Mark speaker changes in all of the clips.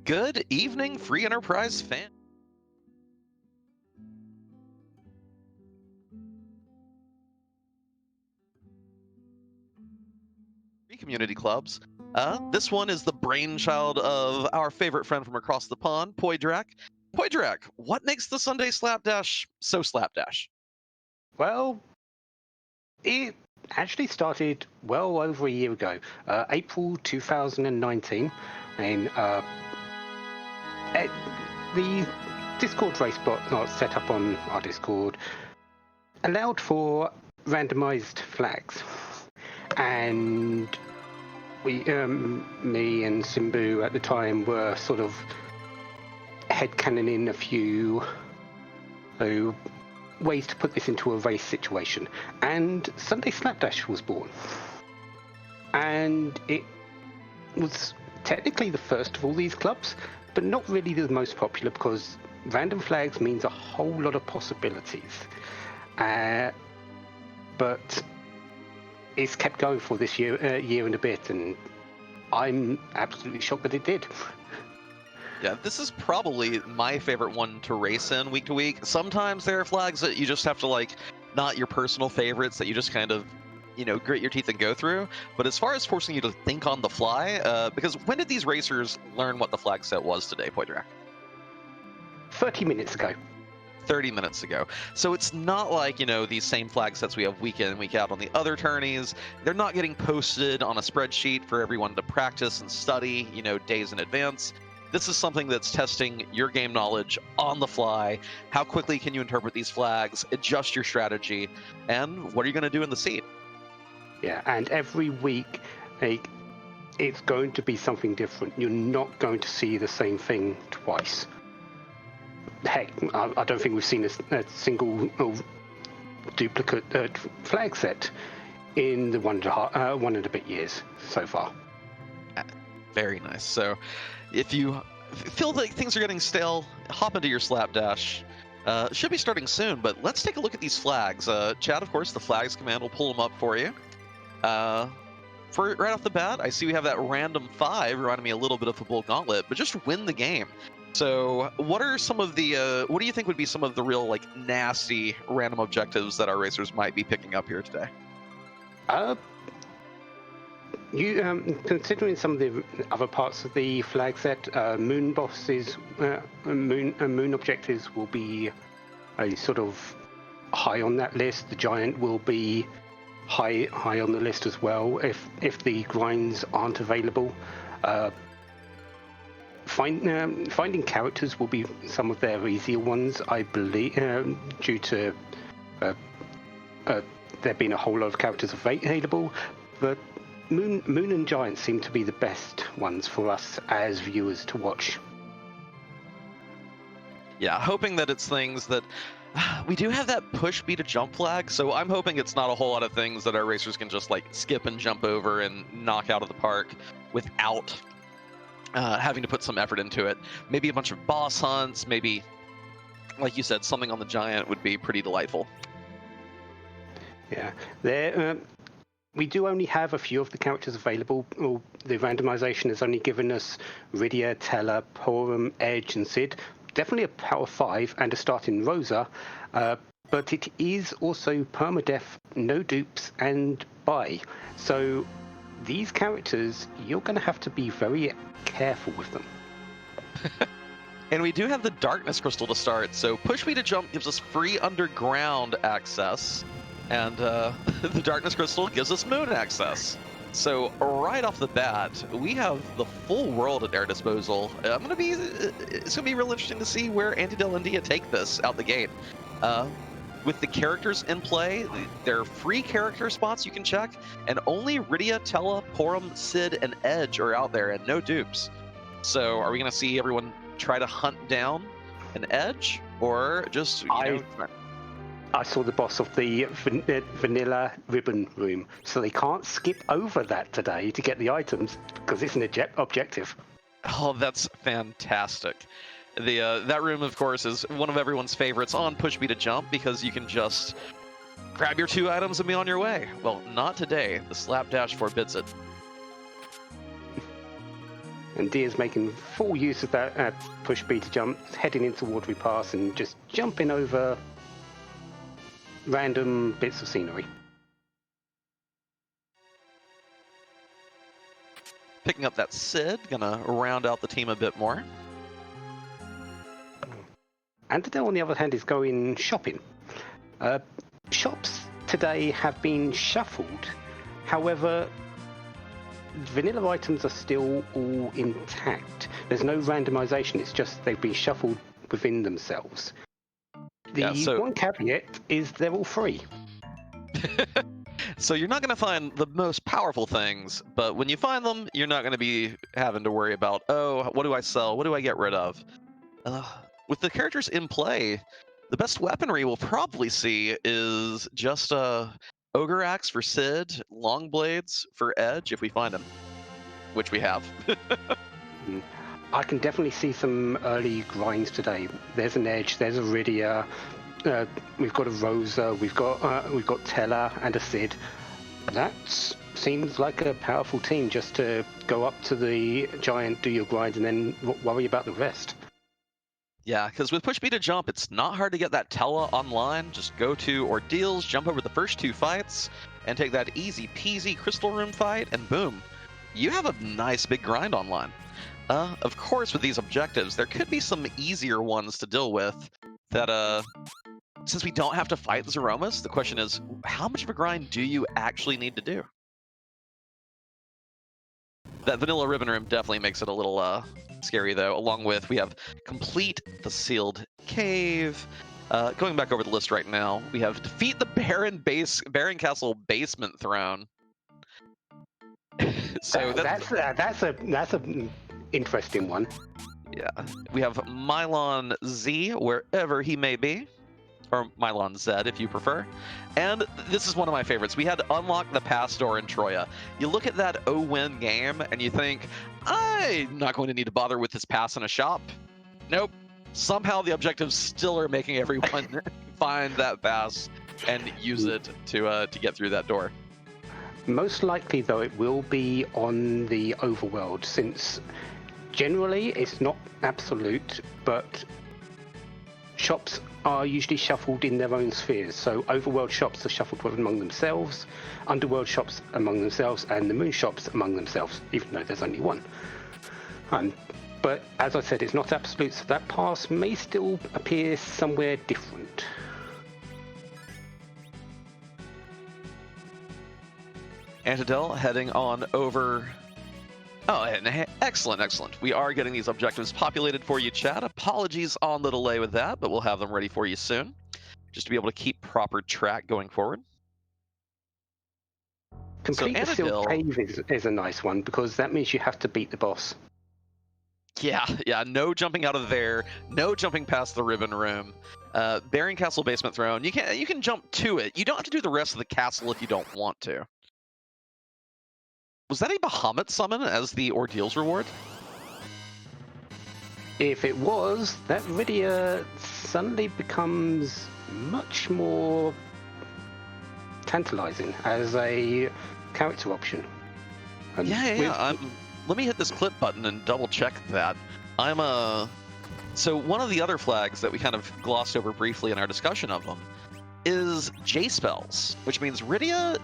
Speaker 1: Good evening, Free Enterprise fan. Free community clubs. This one is the brainchild of our favorite friend from across the pond, Poidrac. Poidrac, what makes the Sunday Slapdash so Slapdash?
Speaker 2: Well, it actually started well over a year ago, April 2019, and the Discord race bot not set up on our Discord allowed for randomized flags, and me and Simbu at the time were sort of headcanoning a few ways to put this into a race situation, and Sunday Slapdash was born. And it was technically the first of all these clubs, but not really the most popular because random flags means a whole lot of possibilities. But it's kept going for this year and a bit, and I'm absolutely shocked that it did.
Speaker 1: Yeah, this is probably my favorite one to race in week to week. Sometimes there are flags that you just have to, not your personal favorites that you just kind of, grit your teeth and go through. But as far as forcing you to think on the fly, because when did these racers learn what the flag set was today, Poidrac?
Speaker 2: 30 minutes ago.
Speaker 1: 30 minutes ago. So it's not like, these same flag sets we have week in and week out on the other tourneys. They're not getting posted on a spreadsheet for everyone to practice and study, days in advance. This is something that's testing your game knowledge on the fly. How quickly can you interpret these flags, adjust your strategy, and what are you going to do in the seat?
Speaker 2: Yeah, and every week, it's going to be something different. You're not going to see the same thing twice. Heck, I don't think we've seen a single duplicate flag set in the one and a bit years so far.
Speaker 1: Very nice. So if you feel like things are getting stale, hop into your Slapdash. Should be starting soon, but let's take a look at these flags. Chad, of course, the flags command will pull them up for you. Right off the bat, I see we have that random 5 reminding me a little bit of a bull gauntlet, but just win the game. So what are some of the, what do you think would be some of the real, nasty random objectives that our racers might be picking up here today?
Speaker 2: Considering some of the other parts of the flag set, moon bosses, moon objectives will be a sort of high on that list. The giant will be high on the list as well if the grinds aren't available. Finding characters will be some of their easier ones, I believe, due to there being a whole lot of characters available. But Moon and Giant seem to be the best ones for us as viewers to watch.
Speaker 1: Yeah, hoping that it's things that we do have that push B to jump flag, so I'm hoping it's not a whole lot of things that our racers can just skip and jump over and knock out of the park without having to put some effort into it. Maybe a bunch of boss hunts, maybe, like you said, something on the Giant would be pretty delightful.
Speaker 2: Yeah, we do only have a few of the characters available. The randomization has only given us Rydia, Teller, Porum, Edge, and Sid. Definitely a power 5 and a start in Rosa, but it is also permadeath, no dupes, and buy. So these characters, you're going to have to be very careful with them.
Speaker 1: And we do have the Darkness Crystal to start, so push me to jump gives us free underground access, and the Darkness Crystal gives us moon access. So right off the bat, we have the full world at our disposal. It's gonna be real interesting to see where Antidale and Dia take this out the gate. With the characters in play, there are free character spots you can check, and only Rydia, Tella, Porum, Sid, and Edge are out there, and no dupes. So are we gonna see everyone try to hunt down an Edge, or just
Speaker 2: I saw the boss of the vanilla ribbon room, so they can't skip over that today to get the items because it's an objective.
Speaker 1: Oh, that's fantastic. That room, of course, is one of everyone's favorites on Push Me to Jump because you can just grab your 2 items and be on your way. Well, not today. The Slapdash forbids it.
Speaker 2: And Dia's making full use of that push B to jump, heading in toward Repass and just jumping over random bits of scenery.
Speaker 1: Picking up that Sid, gonna round out the team a bit more.
Speaker 2: Antidale, on the other hand, is going shopping. Shops today have been shuffled. However, vanilla items are still all intact. There's no randomization, it's just they've been shuffled within themselves. The one caveat is they're all free.
Speaker 1: So you're not going to find the most powerful things, but when you find them, you're not going to be having to worry about, oh, what do I sell? What do I get rid of? With the characters in play, the best weaponry we'll probably see is just Ogre Axe for Sid, Long Blades for Edge if we find him, which we have.
Speaker 2: I can definitely see some early grinds today. There's an Edge, there's a Rydia, we've got a Rosa, we've got Teller and a Sid. That seems like a powerful team just to go up to the giant, do your grind, and then worry about the rest.
Speaker 1: Yeah, because with push B to jump, it's not hard to get that Tella online. Just go to Ordeals, jump over the first 2 fights, and take that easy peasy Crystal Room fight, and boom, you have a nice big grind online. Of course, with these objectives, there could be some easier ones to deal with that, since we don't have to fight Zeromus, the question is, how much of a grind do you actually need to do? That vanilla ribbon room definitely makes it a little scary, though. Along with, we have complete the sealed cave. Going back over the list right now, we have defeat the Baron Castle basement throne. So
Speaker 2: that's a interesting one.
Speaker 1: Yeah, we have Mylon Z wherever he may be, or Mylon Z if you prefer. And this is one of my favorites. We had Unlock the Pass Door in Troya. You look at that O-win game and you think, I'm not going to need to bother with this pass in a shop. Nope. Somehow the objectives still are making everyone find that pass and use it to get through that door.
Speaker 2: Most likely, though, it will be on the overworld, since generally it's not absolute, but shops are usually shuffled in their own spheres. So overworld shops are shuffled among themselves, underworld shops among themselves, and the moon shops among themselves, even though there's only one. But as I said, it's not absolute, so that pass may still appear somewhere different.
Speaker 1: Antidale heading on over. Oh, and excellent, excellent. We are getting these objectives populated for you, chat. Apologies on the delay with that, but we'll have them ready for you soon, just to be able to keep proper track going forward.
Speaker 2: Complete the sealed cave is a nice one, because that means you have to beat the boss.
Speaker 1: Yeah, no jumping out of there, no jumping past the ribbon room. Baron Castle basement throne, you can jump to it. You don't have to do the rest of the castle if you don't want to. Was that a Bahamut summon as the Ordeals reward?
Speaker 2: If it was, that Rydia suddenly becomes much more tantalizing as a character option. And
Speaker 1: let me hit this clip button and double check that. So one of the other flags that we kind of glossed over briefly in our discussion of them is J spells, which means Rydia,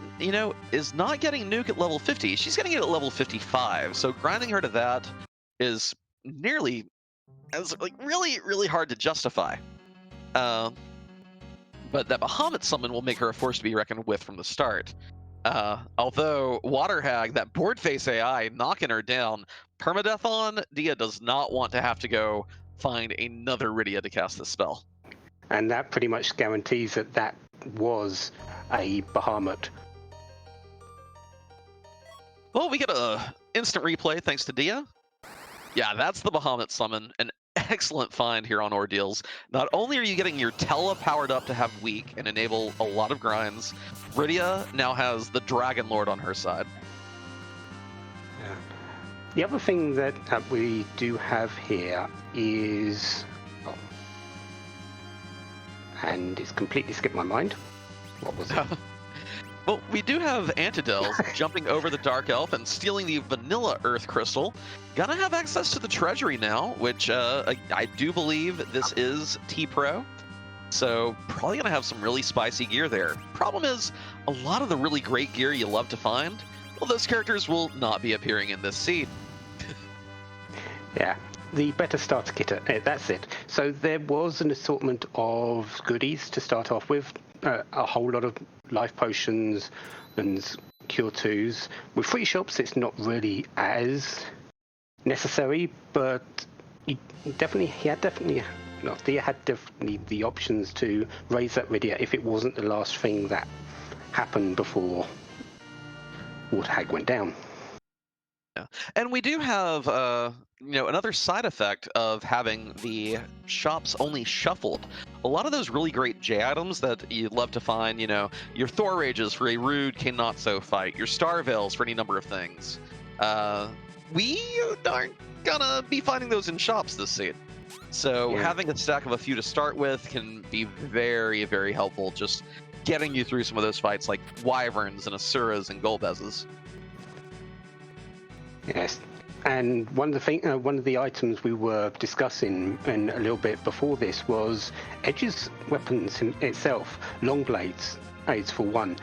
Speaker 1: is not getting nuke at level 50. She's getting it at level 55. So grinding her to that is really hard to justify. But that Bahamut summon will make her a force to be reckoned with from the start. Although Water Hag, that board face AI, knocking her down, permadeath on, Dia does not want to have to go find another Rydia to cast this spell.
Speaker 2: And that pretty much guarantees that was a Bahamut.
Speaker 1: Well, we get a instant replay thanks to Dia. Yeah, that's the Bahamut summon. An excellent find here on Ordeals. Not only are you getting your Tella powered up to have weak and enable a lot of grinds, Rydia now has the Dragon Lord on her side.
Speaker 2: Yeah. The other thing that we do have here is... and it's completely skipped my mind. What was it?
Speaker 1: Well, we do have Antidale jumping over the Dark Elf and stealing the Vanilla Earth Crystal. Gonna have access to the Treasury now, which I do believe this is T-Pro. So probably gonna have some really spicy gear there. Problem is, a lot of the really great gear you love to find, well, those characters will not be appearing in this seed.
Speaker 2: Yeah, the better starter kit, that's it. So there was an assortment of goodies to start off with, a whole lot of life potions and cure 2s. With free shops, it's not really as necessary, but Thea had definitely the options to raise that Rydia if it wasn't the last thing that happened before Waterhag went down.
Speaker 1: Yeah. And we do have, another side effect of having the shops only shuffled. A lot of those really great J items that you love to find, your Thor Rages for a rude cannot so fight, your Star Veils for any number of things. We aren't gonna be finding those in shops this seed. So having a stack of a few to start with can be very, very helpful, just getting you through some of those fights like Wyverns and Asuras and Golbezes.
Speaker 2: Yes, and one of the items we were discussing in a little bit before this was Edge's weapons itself, long blades, aids for one.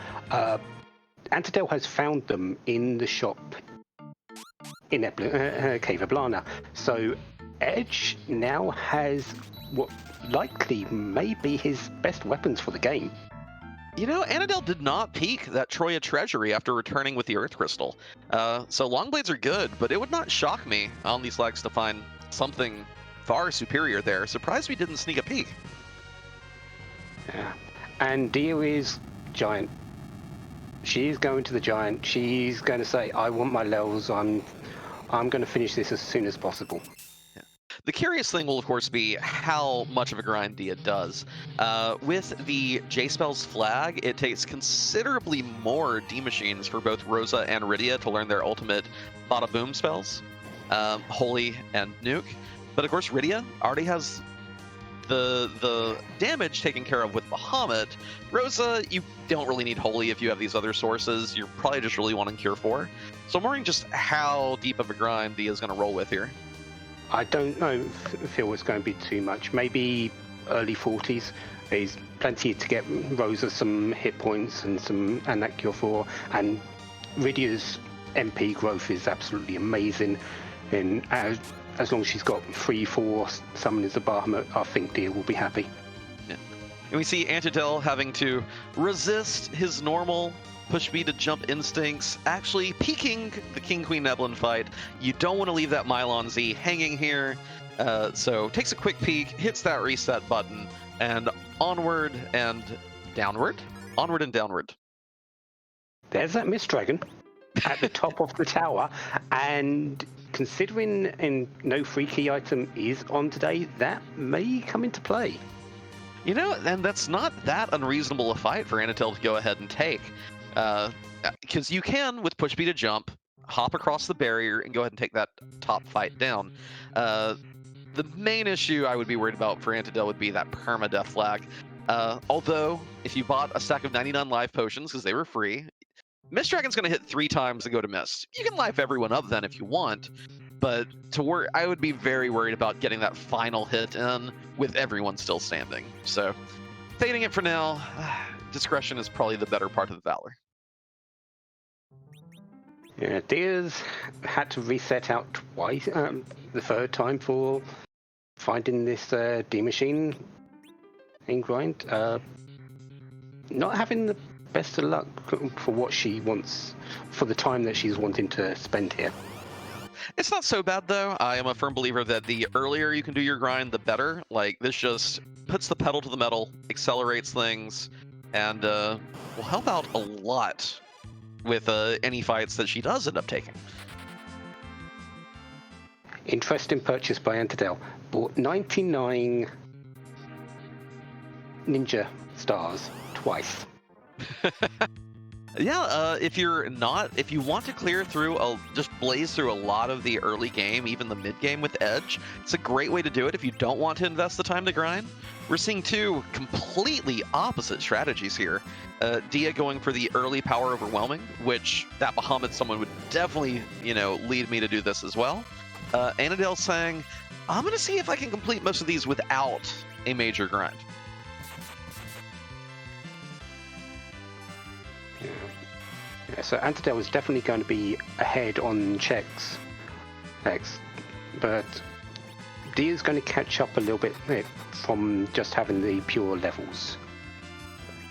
Speaker 2: Antidale has found them in the shop in Cave Ablana, so Edge now has what likely may be his best weapons for the game.
Speaker 1: Antidale did not peak that Troya Treasury after returning with the Earth Crystal. So Longblades are good, but it would not shock me on these legs to find something far superior there. Surprised we didn't sneak a peek.
Speaker 2: Yeah. And Dia is giant. She's going to the giant. She's going to say, I want my levels. I'm going to finish this as soon as possible.
Speaker 1: The curious thing will, of course, be how much of a grind Dia does. With the J-Spell's flag, it takes considerably more D-Machines for both Rosa and Rydia to learn their ultimate Bada Boom spells, Holy and Nuke. But, of course, Rydia already has the damage taken care of with Bahamut. Rosa, you don't really need Holy if you have these other sources. You're probably just really wanting Cure 4. So I'm wondering just how deep of a grind Dia's going to roll with here.
Speaker 2: I don't know if it was going to be too much. Maybe early 40s. There's plenty to get Rosa some hit points and that Cure 4. And Rydia's MP growth is absolutely amazing. And as long as she's got 3-4 summoners of Bahamut, I think Dia will be happy.
Speaker 1: Yeah. And we see Antidale having to resist his normal push B to jump instincts, actually peeking the King Queen Neblin fight. You don't want to leave that Mylon Z hanging here. So takes a quick peek, hits that reset button, and onward and downward. Onward and downward.
Speaker 2: There's that Mist Dragon at the top of the tower, and considering no free key item is on today, that may come into play.
Speaker 1: And that's not that unreasonable a fight for Antidale to go ahead and take. Because you can, with push B to jump, hop across the barrier and go ahead and take that top fight down. The main issue I would be worried about for Antidale would be that permadeath flag. Although, if you bought a stack of 99 life potions, because they were free, Mist Dragon's going to hit 3 times and go to Mist. You can life everyone up then if you want, but I would be very worried about getting that final hit in with everyone still standing. So, fading it for now. Discretion is probably the better part of the valor.
Speaker 2: Yeah, Dia's had to reset out twice, the third time for finding this D-Machine in grind. Not having the best of luck for what she wants, for the time that she's wanting to spend here.
Speaker 1: It's not so bad, though. I am a firm believer that the earlier you can do your grind, the better. Like, this just puts the pedal to the metal, accelerates things, and will help out a lot with any fights that she does end up taking.
Speaker 2: Interesting purchase by Antidale. Bought 99 ninja stars twice.
Speaker 1: Yeah, if you want to clear through, just blaze through a lot of the early game, even the mid game with Edge, it's a great way to do it if you don't want to invest the time to grind. We're seeing two completely opposite strategies here. Dia going for the early power overwhelming, which that Bahamut someone would definitely, lead me to do this as well. Antidale saying, I'm going to see if I can complete most of these without a major grind.
Speaker 2: Yeah, so Antidale is definitely going to be ahead on checks, but Dia's going to catch up a little bit from just having the pure levels.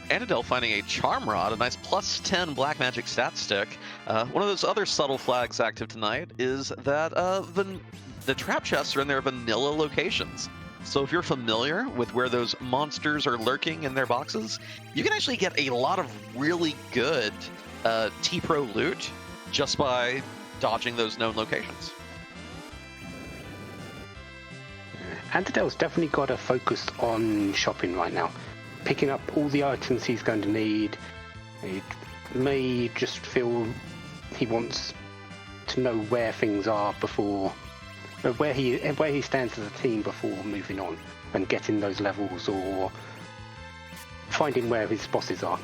Speaker 1: Antidale finding a Charm Rod, a nice plus 10 black magic stat stick. One of those other subtle flags active tonight is that the trap chests are in their vanilla locations. So if you're familiar with where those monsters are lurking in their boxes, you can actually get a lot of really good T-Pro loot just by dodging those known locations.
Speaker 2: Antidale's definitely got to focus on shopping right now. Picking up all the items he's going to need. He may just feel he wants to know where things are before, where he stands as a team before moving on and getting those levels or finding where his bosses are.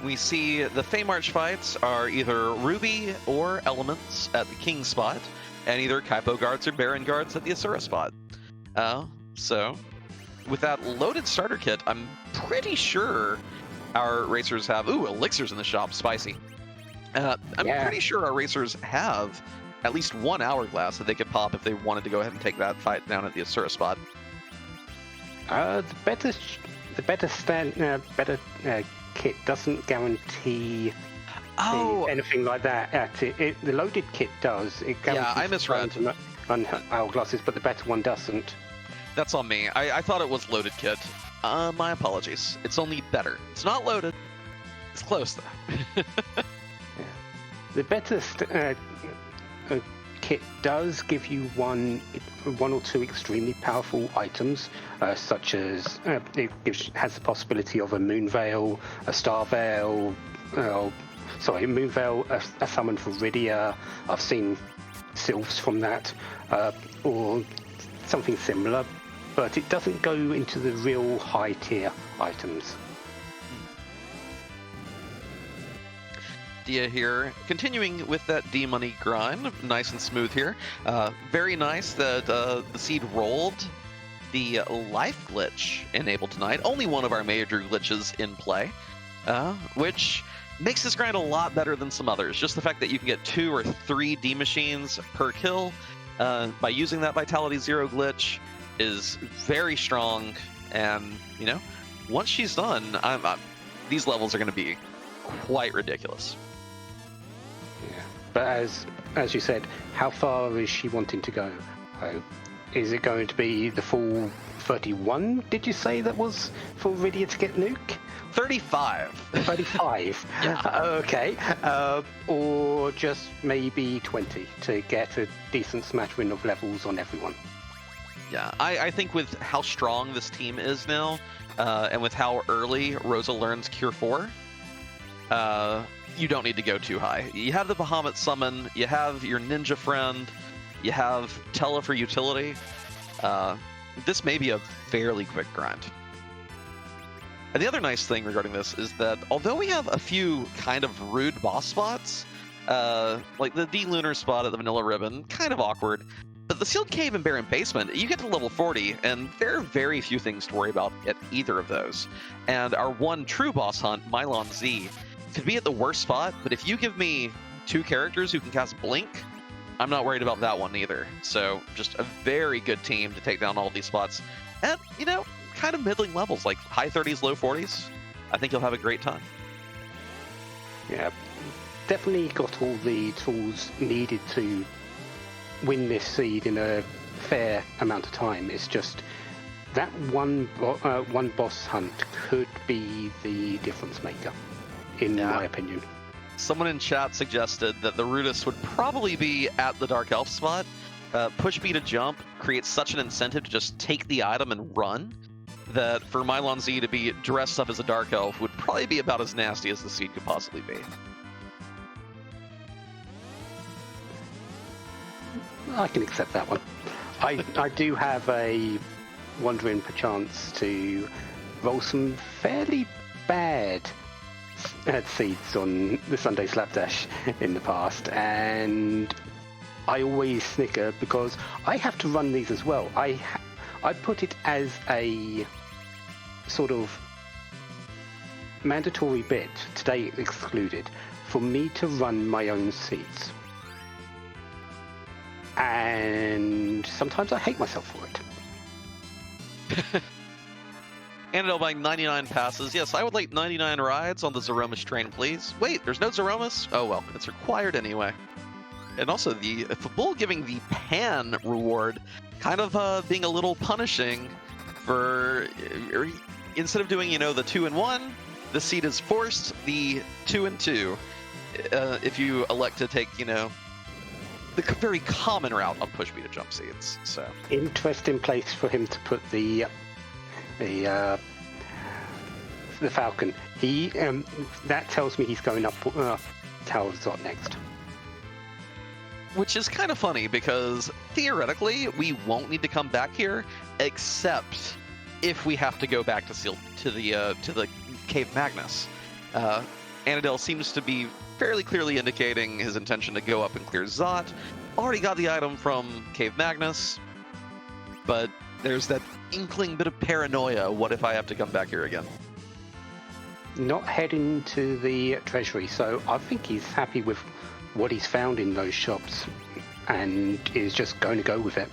Speaker 1: We see the Feymarch fights are either Ruby or Elements at the King spot, and either Kaipo guards or Baron guards at the Asura spot. So, with that loaded starter kit, I'm pretty sure our racers have... Ooh, elixirs in the shop, spicy. Pretty sure our racers have at least one hourglass that they could pop if they wanted to go ahead and take that fight down at the Asura spot.
Speaker 2: The better kit doesn't guarantee anything like that. The loaded kit does. It guarantees
Speaker 1: I misread.
Speaker 2: On hourglasses, but the better one doesn't.
Speaker 1: That's on me. I thought it was loaded kit. My apologies. It's only better. It's not loaded. It's close though.
Speaker 2: The better kit does give you one or two extremely powerful items, such as has the possibility of a Moon Veil, a Star Veil, Moon Veil, a summon for Rydia. I've seen sylphs from that, or something similar, but it doesn't go into the real high tier items.
Speaker 1: Dia here, continuing with that D-money grind, nice and smooth here. Very nice that the seed rolled the life glitch enabled tonight. Only one of our major glitches in play, which makes this grind a lot better than some others. Just the fact that you can get 2 or 3 D machines per kill by using that Vitality Zero glitch is very strong. And once she's done, these levels are going to be quite ridiculous.
Speaker 2: Yeah, but as you said, how far is she wanting to go? Is it going to be the full 31? Did you say that was for Rydia to get nuke?
Speaker 1: 35.
Speaker 2: 35.
Speaker 1: Yeah.
Speaker 2: Okay. Or just maybe 20 to get a decent smattering of levels on everyone.
Speaker 1: Yeah, I think with how strong this team is now, and with how early Rosa learns Cure 4, you don't need to go too high. You have the Bahamut summon, you have your ninja friend, you have Tele for utility. This may be a fairly quick grind. And the other nice thing regarding this is that although we have a few kind of rude boss spots, like the D-Lunar spot at the Vanilla Ribbon, kind of awkward, but the Sealed Cave and Barren Basement, you get to level 40, and there are very few things to worry about at either of those. And our one true boss hunt, Mylon Z, could be at the worst spot, but if you give me 2 characters who can cast Blink, I'm not worried about that one either. So just a very good team to take down all these spots at, kind of middling levels, like high 30s, low 40s. I think you'll have a great time.
Speaker 2: Yeah, definitely got all the tools needed to win this seed in a fair amount of time. It's just that one boss hunt could be the difference maker, in my opinion.
Speaker 1: Someone in chat suggested that the Rudis would probably be at the Dark Elf spot. Push B to jump creates such an incentive to just take the item and run that for Mylon Z to be dressed up as a Dark Elf would probably be about as nasty as the seed could possibly be.
Speaker 2: I can accept that one. I do have a wondering perchance to roll some fairly bad seeds on the Sunday Slapdash in the past, and I always snicker because I have to run these as well. I put it as a sort of mandatory bit, today excluded, for me to run my own seeds. And sometimes I hate myself for it.
Speaker 1: Antidale buying 99 passes. Yes, I would like 99 rides on the Zeromus train, please. Wait, there's no Zeromus? Oh well, it's required anyway. And also, the Bull giving the Pan reward kind of being a little punishing for... Instead of doing, the 2-in-1, the seed is forced, the 2-in-2. If you elect to take, the very common route on push me to jump seeds. So
Speaker 2: interesting place for him to put the Falcon. He that tells me he's going up Tower of Zot next.
Speaker 1: Which is kind of funny because theoretically we won't need to come back here, except if we have to go back to the Cave Magnus. Antidale seems to be fairly clearly indicating his intention to go up and clear Zot. Already got the item from Cave Magnus, but there's that inkling bit of paranoia. What if I have to come back here again?
Speaker 2: Not heading to the treasury, so I think he's happy with what he's found in those shops and is just going to go with it.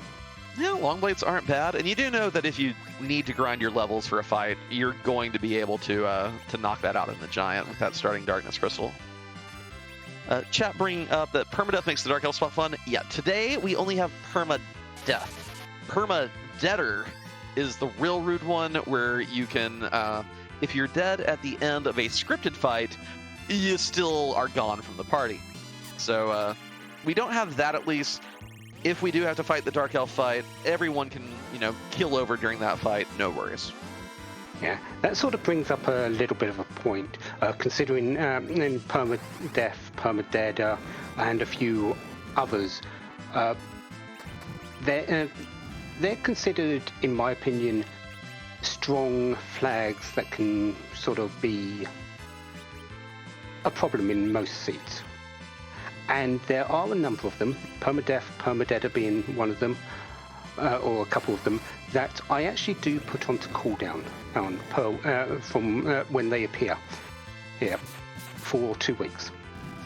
Speaker 1: Yeah, long blades aren't bad, and you do know that if you need to grind your levels for a fight, you're going to be able to knock that out in the giant with that starting darkness crystal. Chat bringing up that permadeath makes the Dark Elf spot fun. Yeah, today we only have permadeath. Permadeader is the real rude one where you can, if you're dead at the end of a scripted fight, you still are gone from the party. So we don't have that at least. If we do have to fight the Dark Elf fight, everyone can, kill over during that fight, no worries.
Speaker 2: Yeah, that sort of brings up a little bit of a point, considering in Permadeath, Permadeader, and a few others, they're considered, in my opinion, strong flags that can sort of be a problem in most seats. And there are a number of them, Permadeath, Permadeader being one of them, or a couple of them, that I actually do put onto cooldown from when they appear here for 2 weeks.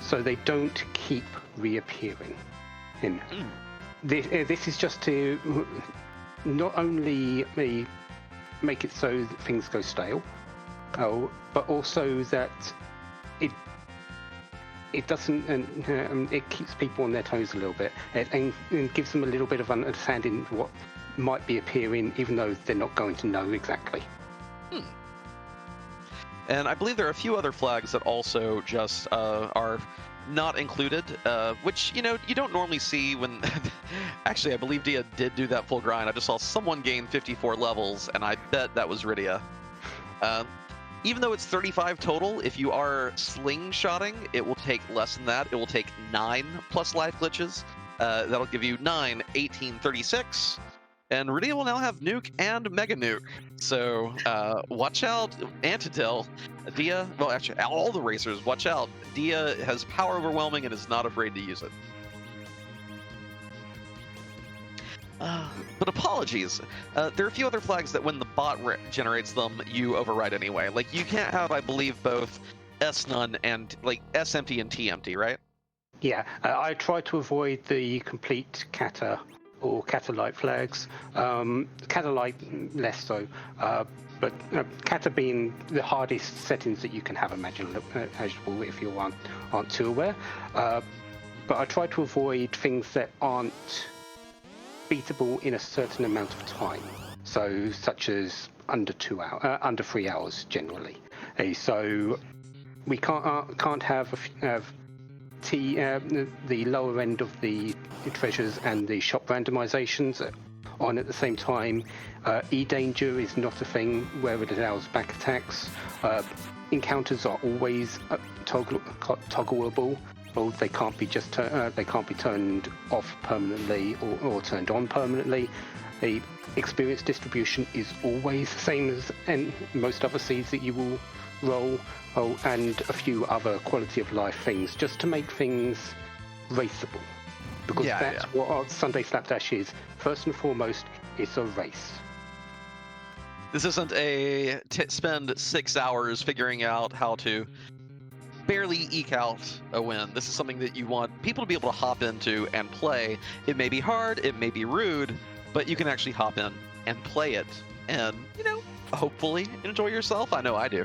Speaker 2: So they don't keep reappearing. This is just to not only make it so that things go stale, but also that it doesn't, it keeps people on their toes a little bit, and gives them a little bit of understanding what might be appearing, even though they're not going to know exactly.
Speaker 1: And I believe there are a few other flags that also just are not included, which, you don't normally see when... Actually, I believe Dia did do that full grind. I just saw someone gain 54 levels, and I bet that was Rydia. Even though it's 35 total, if you are slingshotting, it will take less than that. It will take 9 plus life glitches. That'll give you 9, 18, 36. And Rydia will now have nuke and mega nuke. So watch out, Antidale. Dia, well, actually, all the racers, watch out. Dia has power overwhelming and is not afraid to use it. But apologies. There are a few other flags that when the bot generates them, you override anyway. Like, you can't have, I believe, both S-none and, S empty and T empty, right?
Speaker 2: Yeah, I try to avoid the complete kata or kata-like flags. Kata-like, less so. But kata being the hardest settings that you can have imaginable if you aren't too aware. But I try to avoid things that aren't beatable in a certain amount of time, so such as under 3 hours generally. So we can't have the lower end of the treasures and the shop randomizations on at the same time. E-danger is not a thing where it allows back attacks. Encounters are always toggleable, or they can't be turned off permanently or turned on permanently. The experience distribution is always the same as in most other seeds that you will roll. Oh, and a few other quality of life things, just to make things raceable. Because that's what Sunday Slapdash is. First and foremost, it's a race.
Speaker 1: This isn't a spend 6 hours figuring out how to barely eke out a win. This is something that you want people to be able to hop into and play. It may be hard, it may be rude, but you can actually hop in and play it and, hopefully enjoy yourself. I know I do.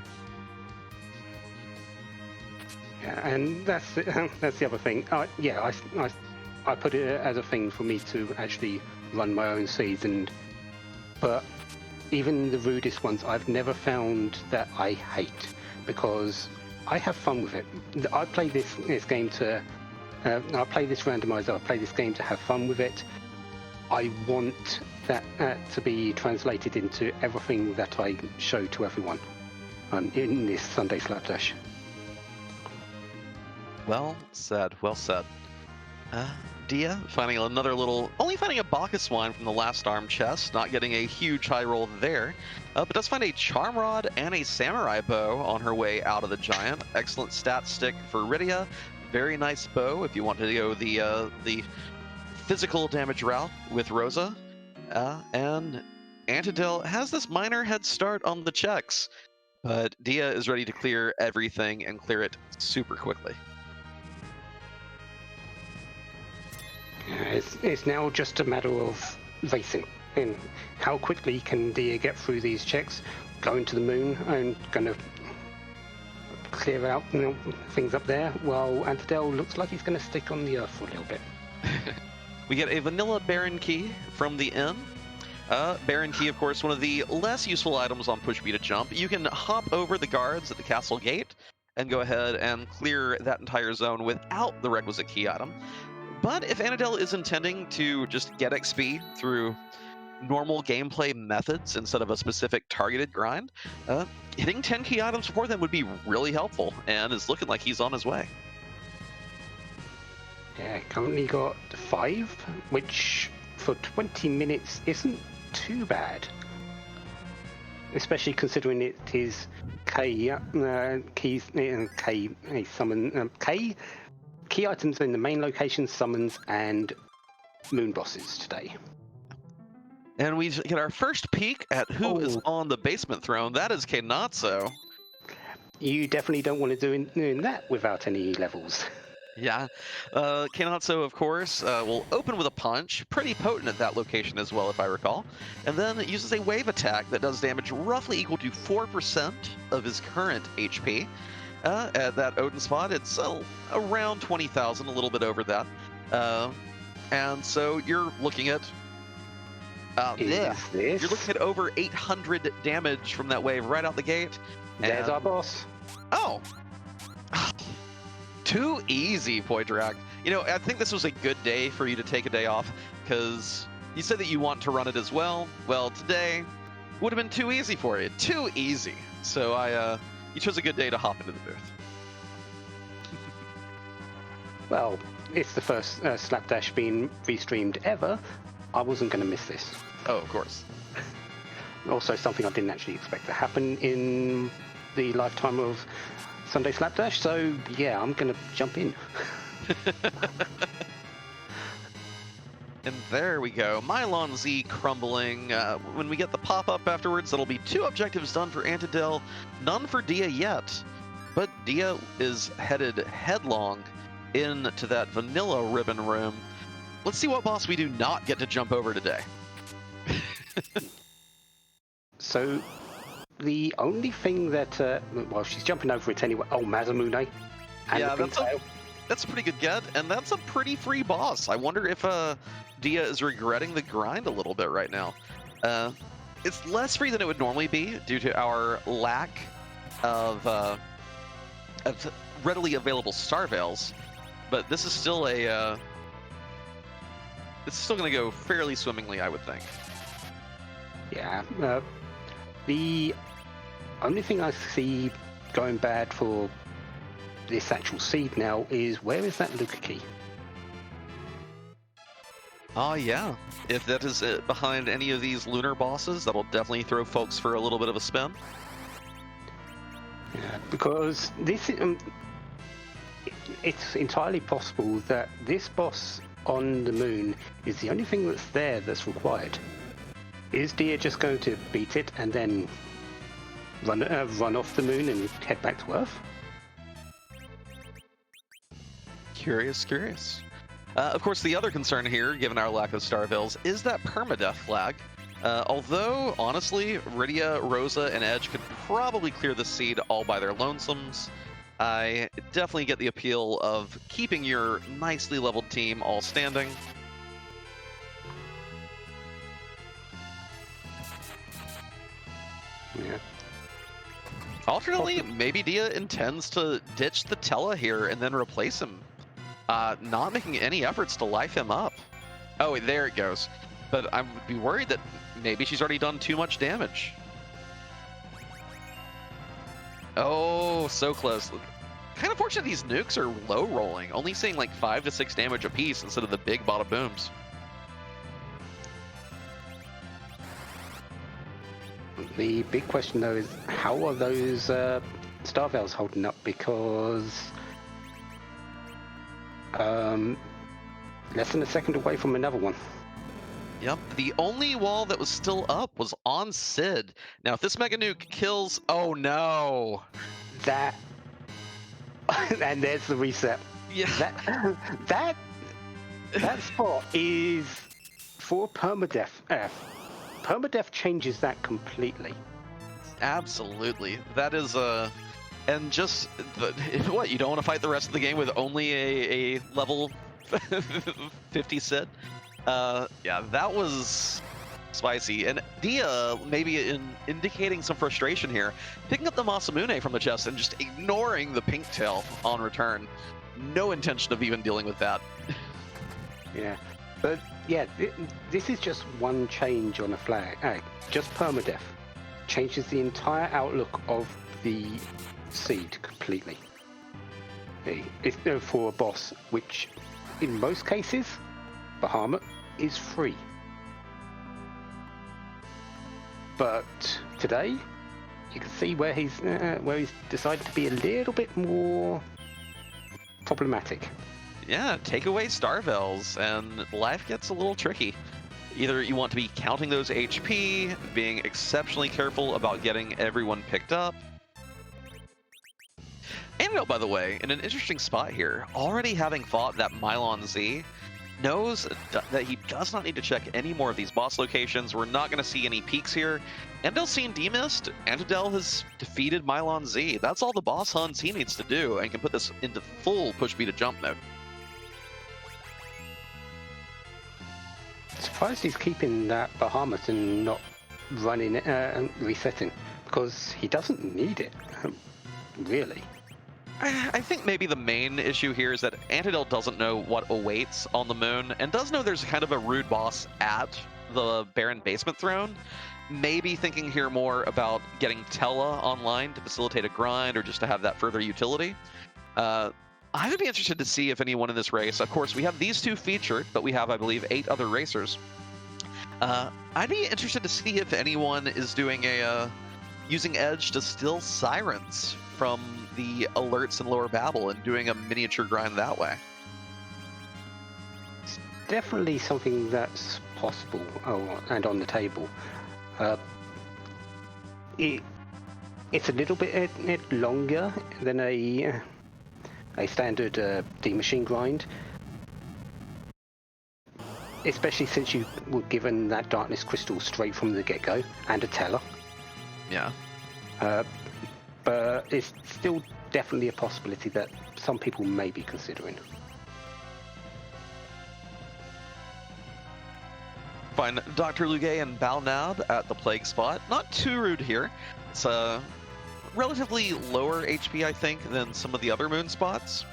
Speaker 2: Yeah, and that's the other thing. I put it as a thing for me to actually run my own seeds, but even the rudest ones, I've never found that I hate, because I have fun with it. I play this game to, I play this randomizer. I play this game to have fun with it. I want that to be translated into everything that I show to everyone in this Sunday Slapdash.
Speaker 1: Well said, well said. Dia, only finding a Bacchus wine from the last arm chest, not getting a huge high roll there, but does find a Charm Rod and a Samurai Bow on her way out of the Giant. Excellent stat stick for Rydia. Very nice bow if you want to go the physical damage route with Rosa. And Antidale has this minor head start on the checks, but Dia is ready to clear everything and clear it super quickly.
Speaker 2: It's now just a matter of racing. And how quickly can Dia get through these checks, go into the moon, and kind of clear out things up there, while Antidale looks like he's going to stick on the Earth for a little bit.
Speaker 1: We get a vanilla Baron Key from the inn. Baron Key, of course, one of the less useful items on Push B to Jump. You can hop over the guards at the castle gate and go ahead and clear that entire zone without the requisite key item. But if Antidale is intending to just get XP through normal gameplay methods instead of a specific targeted grind, hitting 10 key items before them would be really helpful, and it's looking like he's on his way.
Speaker 2: Yeah, currently got 5, which for 20 minutes isn't too bad. Especially considering it is key items in the main location, summons, and moon bosses today.
Speaker 1: And we get our first peek at who is on the basement throne. That is Kenatsu.
Speaker 2: You definitely don't want to doing that without any levels.
Speaker 1: Yeah. Kenatsu, of course, will open with a punch, pretty potent at that location as well, if I recall, and then it uses a wave attack that does damage roughly equal to 4% of his current HP. At that Odin spot, it's around 20,000, a little bit over that. And so you're looking at you're looking at over 800 damage from that wave right out the gate.
Speaker 2: There's our boss.
Speaker 1: Oh. Too easy, Poidrac. I think this was a good day for you to take a day off, because you said that you want to run it as well. Well, today would have been too easy for you. Too easy. So you chose a good day to hop into the booth.
Speaker 2: Well, it's the first Slapdash being restreamed ever. I wasn't going to miss this.
Speaker 1: Oh, of course.
Speaker 2: Also, something I didn't actually expect to happen in the lifetime of Sunday Slapdash, so yeah, I'm going to jump in.
Speaker 1: And there we go. Mylon Z crumbling. When we get the pop-up afterwards, that'll be 2 objectives done for Antidale, none for Dia yet. But Dia is headed headlong into that vanilla ribbon room. Let's see what boss we do not get to jump over today.
Speaker 2: So, the only thing that, she's jumping over it anyway. Oh, Mazamune.
Speaker 1: Yeah, that's a pretty good get, and that's a pretty free boss. I wonder if Dia is regretting the grind a little bit right now. It's less free than it would normally be due to our lack of readily available star veils, but this is still it's still going to go fairly swimmingly, I would think.
Speaker 2: Yeah. The only thing I see going bad for this actual seed now is, where is that Luca key?
Speaker 1: Oh yeah, if that is behind any of these lunar bosses, that'll definitely throw folks for a little bit of a spin.
Speaker 2: Yeah, because this it's entirely possible that this boss on the moon is the only thing that's there that's required. Is Dia just going to beat it and then run off the moon and head back to Earth?
Speaker 1: Curious. Of course, the other concern here, given our lack of Starvales, is that permadeath flag. Although, honestly, Rydia, Rosa, and Edge could probably clear the seed all by their lonesomes, I definitely get the appeal of keeping your nicely leveled team all standing.
Speaker 2: Yeah.
Speaker 1: Alternately, maybe Dia intends to ditch the Tella here and then replace him, not making any efforts to life him up. Oh, there it goes. But I would be worried that maybe she's already done too much damage. Oh, so close. Kind of fortunate these nukes are low rolling, only seeing like 5 to 6 damage apiece instead of the big bada booms.
Speaker 2: The big question though is, how are those Starvales holding up? Because less than a second away from another one.
Speaker 1: Yep, the only wall that was still up was on Sid. Now, if this Mega Nuke kills... Oh, no!
Speaker 2: That... and there's the reset.
Speaker 1: Yeah.
Speaker 2: That spot is for permadeath. Permadeath changes that completely.
Speaker 1: Absolutely. That is and just what, you don't want to fight the rest of the game with only a level 50 Sid? Yeah, that was spicy. And Dia maybe indicating some frustration here, picking up the Masamune from the chest and just ignoring the pink tail on return. No intention of even dealing with that.
Speaker 2: Yeah, but yeah, this is just one change on a flag. Just permadeath changes the entire outlook of the seed completely. It's for a boss, which in most cases, Bahamut is free. But today, you can see where he's decided to be a little bit more problematic.
Speaker 1: Yeah, take away Starvales, and life gets a little tricky. Either you want to be counting those HP, being exceptionally careful about getting everyone picked up. Antidale, by the way, in an interesting spot here, already having fought that Mylon Z, knows that he does not need to check any more of these boss locations. We're not going to see any peaks here. Antidale's seen demist. Antidale has defeated Mylon Z. That's all the boss hunts he needs to do, and can put this into full push B to jump mode.
Speaker 2: Surprised he's keeping that Bahamut and not running it and resetting, because he doesn't need it, really.
Speaker 1: I think maybe the main issue here is that Antidale doesn't know what awaits on the moon, and does know there's kind of a rude boss at the Baron Basement Throne. Maybe thinking here more about getting Tella online to facilitate a grind, or just to have that further utility. I would be interested to see if anyone in this race, of course, we have these two featured, but we have, I believe, 8 other racers. I'd be interested to see if anyone is doing using Edge to steal sirens from the alerts in Lower Babel and doing a miniature grind that way.
Speaker 2: It's definitely something that's possible and on the table. It's a little bit longer than a standard D-Machine grind, especially since you were given that Darkness Crystal straight from the get-go and a Teller.
Speaker 1: Yeah.
Speaker 2: But it's still definitely a possibility that some people may be considering.
Speaker 1: Find Dr. Lugay and Balnab at the Plague Spot. Not too rude here. It's a relatively lower HP, I think, than some of the other moon spots.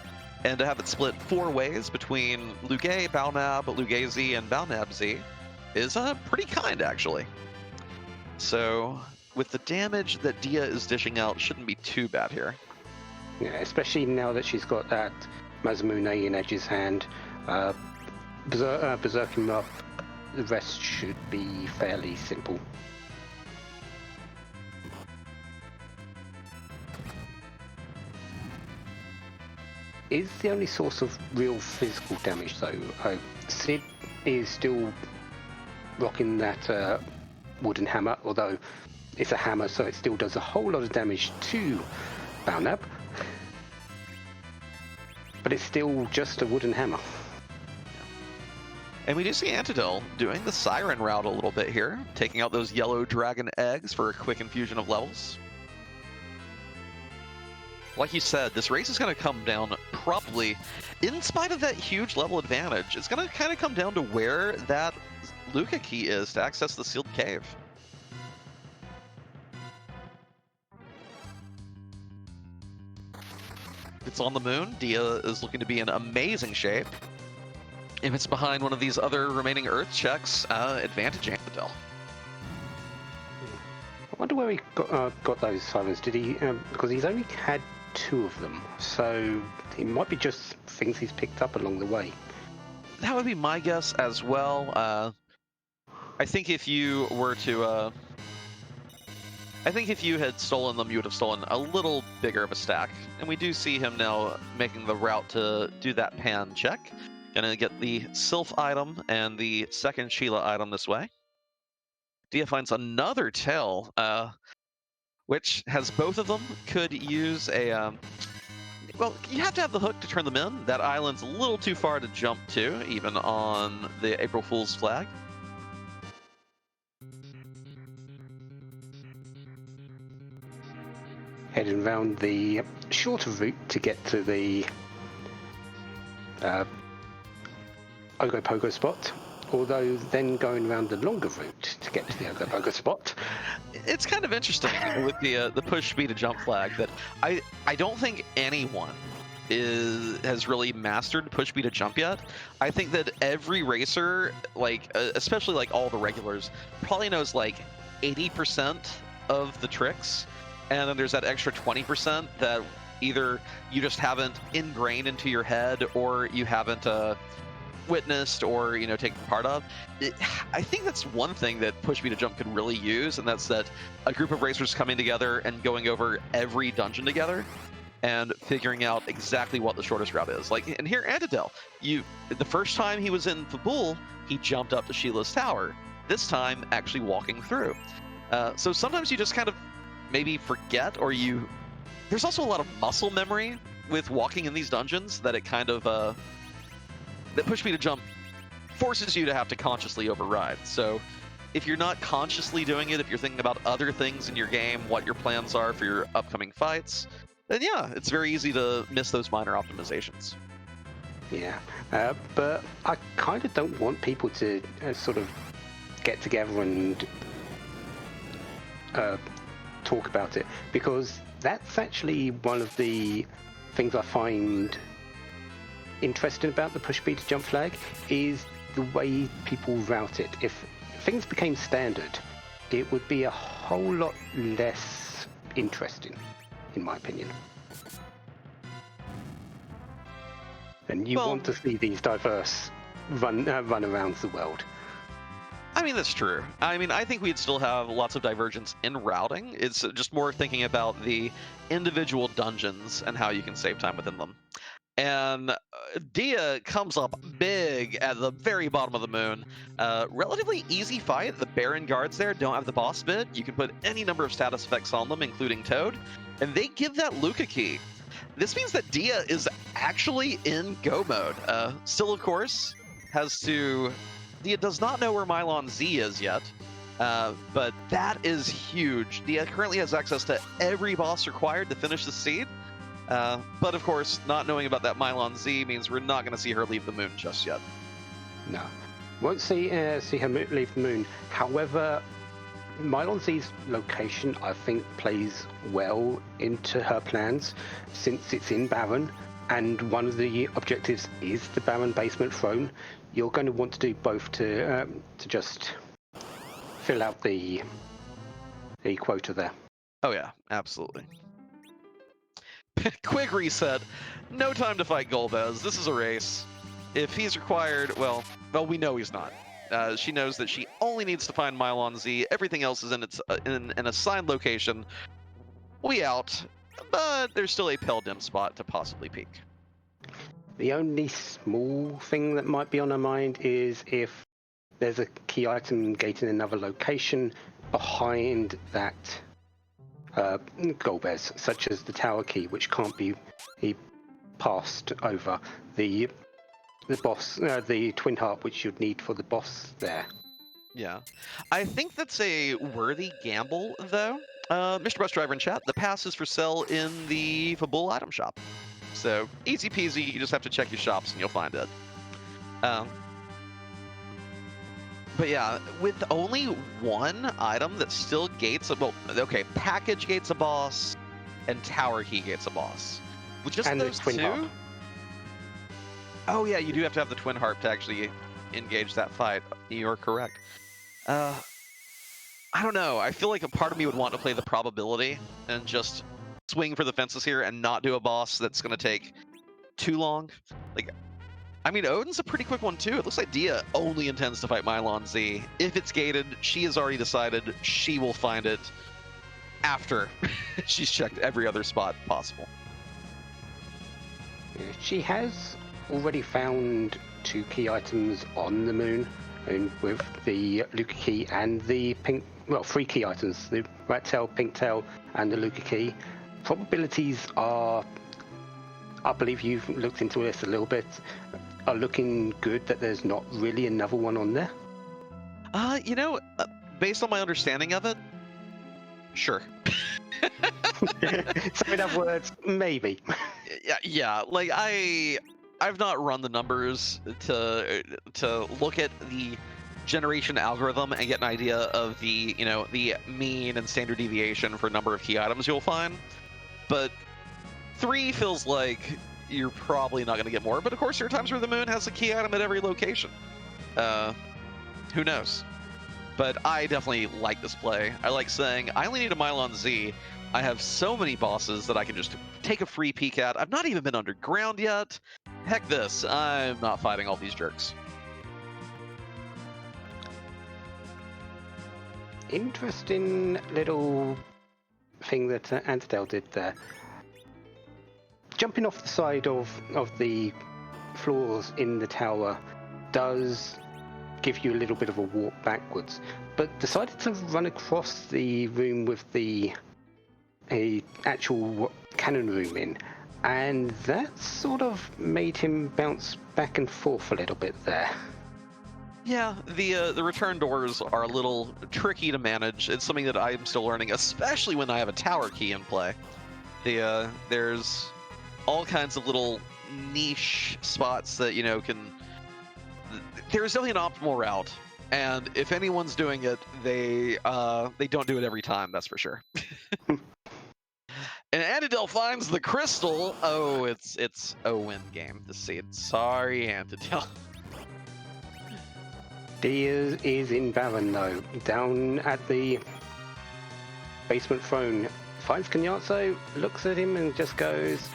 Speaker 1: And to have it split 4 ways between Lugay, Balnab, Lugay Z, and Balnab Z is pretty kind, actually. So with the damage that Dia is dishing out, shouldn't be too bad here.
Speaker 2: Yeah, especially now that she's got that Masamune in Edge's hand. Berserk him up. The rest should be fairly simple. Is the only source of real physical damage though. Sid is still rocking that wooden hammer, although it's a hammer, so it still does a whole lot of damage to Balnab. But it's still just a wooden hammer.
Speaker 1: And we do see Antidale doing the Siren route a little bit here, taking out those yellow dragon eggs for a quick infusion of levels. Like you said, this race is going to come down probably, in spite of that huge level advantage, it's going to kind of come down to where that Luca key is to access the sealed cave. If it's on the moon, Dia is looking to be in amazing shape. If it's behind one of these other remaining Earth checks, advantage Antidale.
Speaker 2: I wonder where he got those sirens. Did he? Because he's only had 2 of them, so it might be just things he's picked up along the way.
Speaker 1: That would be my guess as well. I think if you were to, I think if you had stolen them, you would have stolen a little bigger of a stack. And we do see him now making the route to do that pan check. Gonna get the Sylph item and the second Sheila item this way. Dia finds another tail, which has both of them. Could use a, well, you have to have the hook to turn them in. That island's a little too far to jump to, even on the April Fool's flag.
Speaker 2: Heading around the shorter route to get to the Ogopogo spot, although then going around the longer route to get to the Ogopogo spot.
Speaker 1: It's kind of interesting with the push speed to jump flag that I don't think anyone has really mastered push speed to jump yet. I think that every racer, like especially like all the regulars, probably knows like 80% of the tricks, and then there's that extra 20% that either you just haven't ingrained into your head or you haven't witnessed or taken part of. I think that's one thing that Push Me to Jump could really use, and that's that a group of racers coming together and going over every dungeon together and figuring out exactly what the shortest route is. Like, and here Antidale, the first time he was in Fabul, he jumped up to Sheila's tower. This time, actually walking through. So sometimes you just kind of maybe forget, or there's also a lot of muscle memory with walking in these dungeons that it kind of that Push Me to Jump forces you to have to consciously override. So if you're not consciously doing it, if you're thinking about other things in your game, what your plans are for your upcoming fights, then yeah, it's very easy to miss those minor optimizations.
Speaker 2: Yeah, but I kind of don't want people to sort of get together and talk about it, because that's actually one of the things I find interesting about the push speed to jump flag is the way people route it. If things became standard, it would be a whole lot less interesting, in my opinion. And you want to see these diverse run around the world.
Speaker 1: I mean, that's true. I mean, I think we'd still have lots of divergence in routing. It's just more thinking about the individual dungeons and how you can save time within them. And Dia comes up big at the very bottom of the moon. Relatively easy fight. The Baron guards there don't have the boss bid. You can put any number of status effects on them, including Toad. And they give that Luca key. This means that Dia is actually in go mode. Still, of course, Dia does not know where Mylon Z is yet, but that is huge. Dia currently has access to every boss required to finish the seed, but of course, not knowing about that Mylon Z means we're not going to see her leave the moon just yet.
Speaker 2: No, won't see her leave the moon. However, Mylon Z's location, I think, plays well into her plans, since it's in Baron, and one of the objectives is the Baron basement throne. You're going to want to do both to just fill out the a quota there.
Speaker 1: Oh yeah, absolutely. Quick reset. No time to fight Golbez. This is a race. If he's required, well, we know he's not. She knows that she only needs to find Mylon Z. Everything else is in its in an assigned location. We out, but there's still a Pale Dim spot to possibly peek.
Speaker 2: The only small thing that might be on her mind is if there's a key item gate in another location behind that Golbez, such as the tower key, which can't be passed over. The boss, the twin harp, which you'd need for the boss there.
Speaker 1: Yeah, I think that's a worthy gamble, though. Mr. Bus Driver in chat, the pass is for sale in the Fabul item shop. So easy peasy, you just have to check your shops and you'll find it. But yeah, with only one item that still gates a, well, okay, package gates a boss and tower key gates a boss. With just
Speaker 2: and
Speaker 1: those
Speaker 2: the twin
Speaker 1: two?
Speaker 2: harp.
Speaker 1: Oh yeah, you do have to have the twin harp to actually engage that fight. You're correct. I don't know. I feel like a part of me would want to play the probability and just swing for the fences here and not do a boss that's going to take too long. Like, I mean, Odin's a pretty quick one too. It looks like Dia only intends to fight Mylon Z. If it's gated, she has already decided she will find it after she's checked every other spot possible.
Speaker 2: Yeah, she has already found 2 key items on the moon, and with the Luca key and the pink, well, 3 key items, the rat tail, pink tail, and the Luca key. Probabilities are, I believe you've looked into this a little bit, are looking good that there's not really another one on there.
Speaker 1: You know, based on my understanding of it, sure.
Speaker 2: So in other words, maybe.
Speaker 1: Yeah. Like I've not run the numbers to look at the generation algorithm and get an idea of the the mean and standard deviation for number of key items you'll find, but 3 feels like you're probably not going to get more. But of course, there are times where the moon has a key item at every location. Who knows? But I definitely like this play. I like saying, I only need a Mylon Z. I have so many bosses that I can just take a free peek at. I've not even been underground yet. Heck this, I'm not fighting all these jerks.
Speaker 2: Interesting little thing that Antidale did there. Jumping off the side of the floors in the tower does give you a little bit of a walk backwards, but decided to run across the room with a actual cannon room in, and that sort of made him bounce back and forth a little bit there.
Speaker 1: Yeah, the return doors are a little tricky to manage. It's something that I'm still learning, especially when I have a tower key in play. There's all kinds of little niche spots that can. There's definitely an optimal route, and if anyone's doing it, they don't do it every time. That's for sure. And Antidale finds the crystal. Oh, it's a win game to see it. Sorry, Antidale.
Speaker 2: Dia is in Baron though, down at the basement throne. Finds Kenyazo, looks at him and just goes,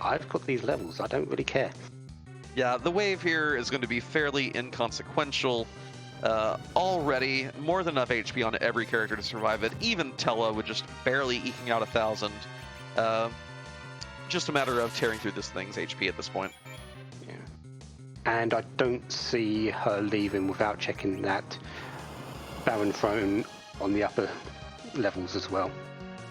Speaker 2: I've got these levels, I don't really care.
Speaker 1: Yeah, the wave here is going to be fairly inconsequential. Already, more than enough HP on every character to survive it. Even Tella with just barely eking out 1,000. Just a matter of tearing through this thing's HP at this point.
Speaker 2: Yeah. And I don't see her leaving without checking that Baron throne on the upper levels as well.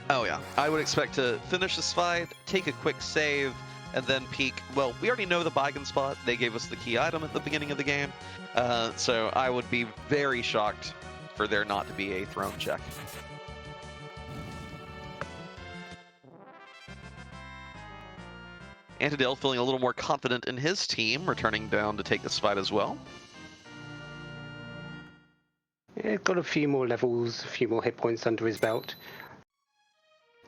Speaker 1: Oh yeah, I would expect to finish this fight, take a quick save, and then peek. Well, we already know the Bygone spot. They gave us the key item at the beginning of the game. So I would be very shocked for there not to be a throne check. Antidale feeling a little more confident in his team, returning down to take this fight as well.
Speaker 2: Yeah, got a few more levels, a few more hit points under his belt.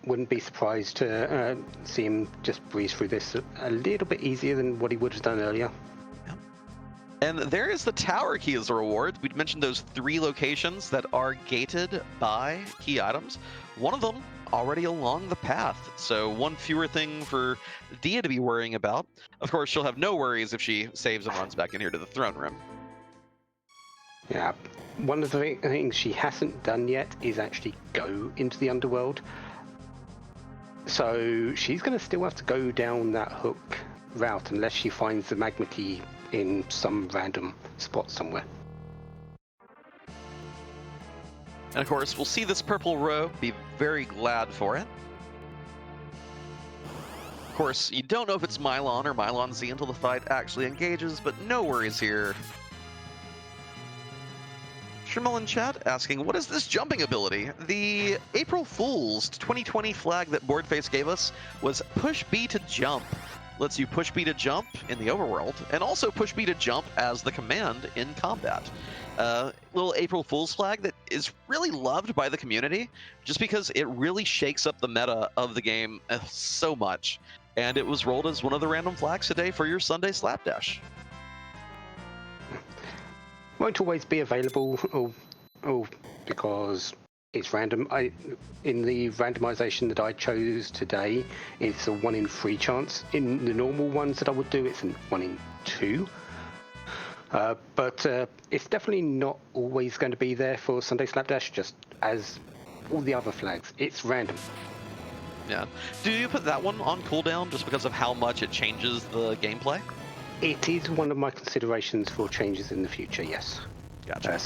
Speaker 2: Wouldn't be surprised to see him just breeze through this a little bit easier than what he would have done earlier.
Speaker 1: Yeah. And there is the tower key as a reward. We'd mentioned those 3 locations that are gated by key items. One of them already along the path, so one fewer thing for Dia to be worrying about. Of course, she'll have no worries if she saves and runs back in here to the throne room.
Speaker 2: Yeah, one of the things she hasn't done yet is actually go into the underworld. So she's going to still have to go down that hook route unless she finds the magma key in some random spot somewhere.
Speaker 1: And of course, we'll see this purple row, be very glad for it. Of course, you don't know if it's Mylon or Mylon Z until the fight actually engages, but no worries here. Shrimmel in chat asking, what is this jumping ability? The April Fool's 2020 flag that Boardface gave us was push B to jump. Lets you push B to jump in the overworld, and also push B to jump as the command in combat. Little April Fool's flag that is really loved by the community, just because it really shakes up the meta of the game so much. And it was rolled as one of the random flags today for your Sunday Slapdash.
Speaker 2: Won't always be available, because it's random. In the randomization that I chose today, it's a 1 in 3 chance. In the normal ones that I would do, it's a 1 in 2. But it's definitely not always going to be there for Sunday Slapdash, just as all the other flags. It's random.
Speaker 1: Yeah. Do you put that one on cooldown just because of how much it changes the gameplay?
Speaker 2: It is one of my considerations for changes in the future, yes.
Speaker 1: Gotcha.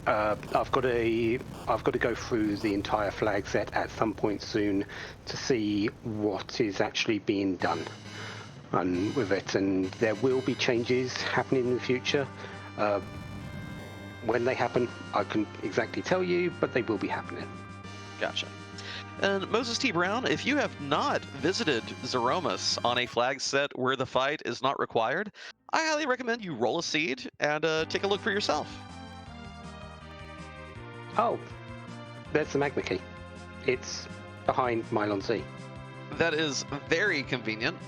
Speaker 2: I've got to go through the entire flag set at some point soon to see what is actually being done with it, and there will be changes happening in the future. When they happen, I can exactly tell you, but they will be happening.
Speaker 1: Gotcha. And Moses T. Brown, if you have not visited Zeromus on a flag set where the fight is not required, I highly recommend you roll a seed and take a look for yourself.
Speaker 2: Oh, there's the magma key. It's behind Mylon Z.
Speaker 1: That is very convenient.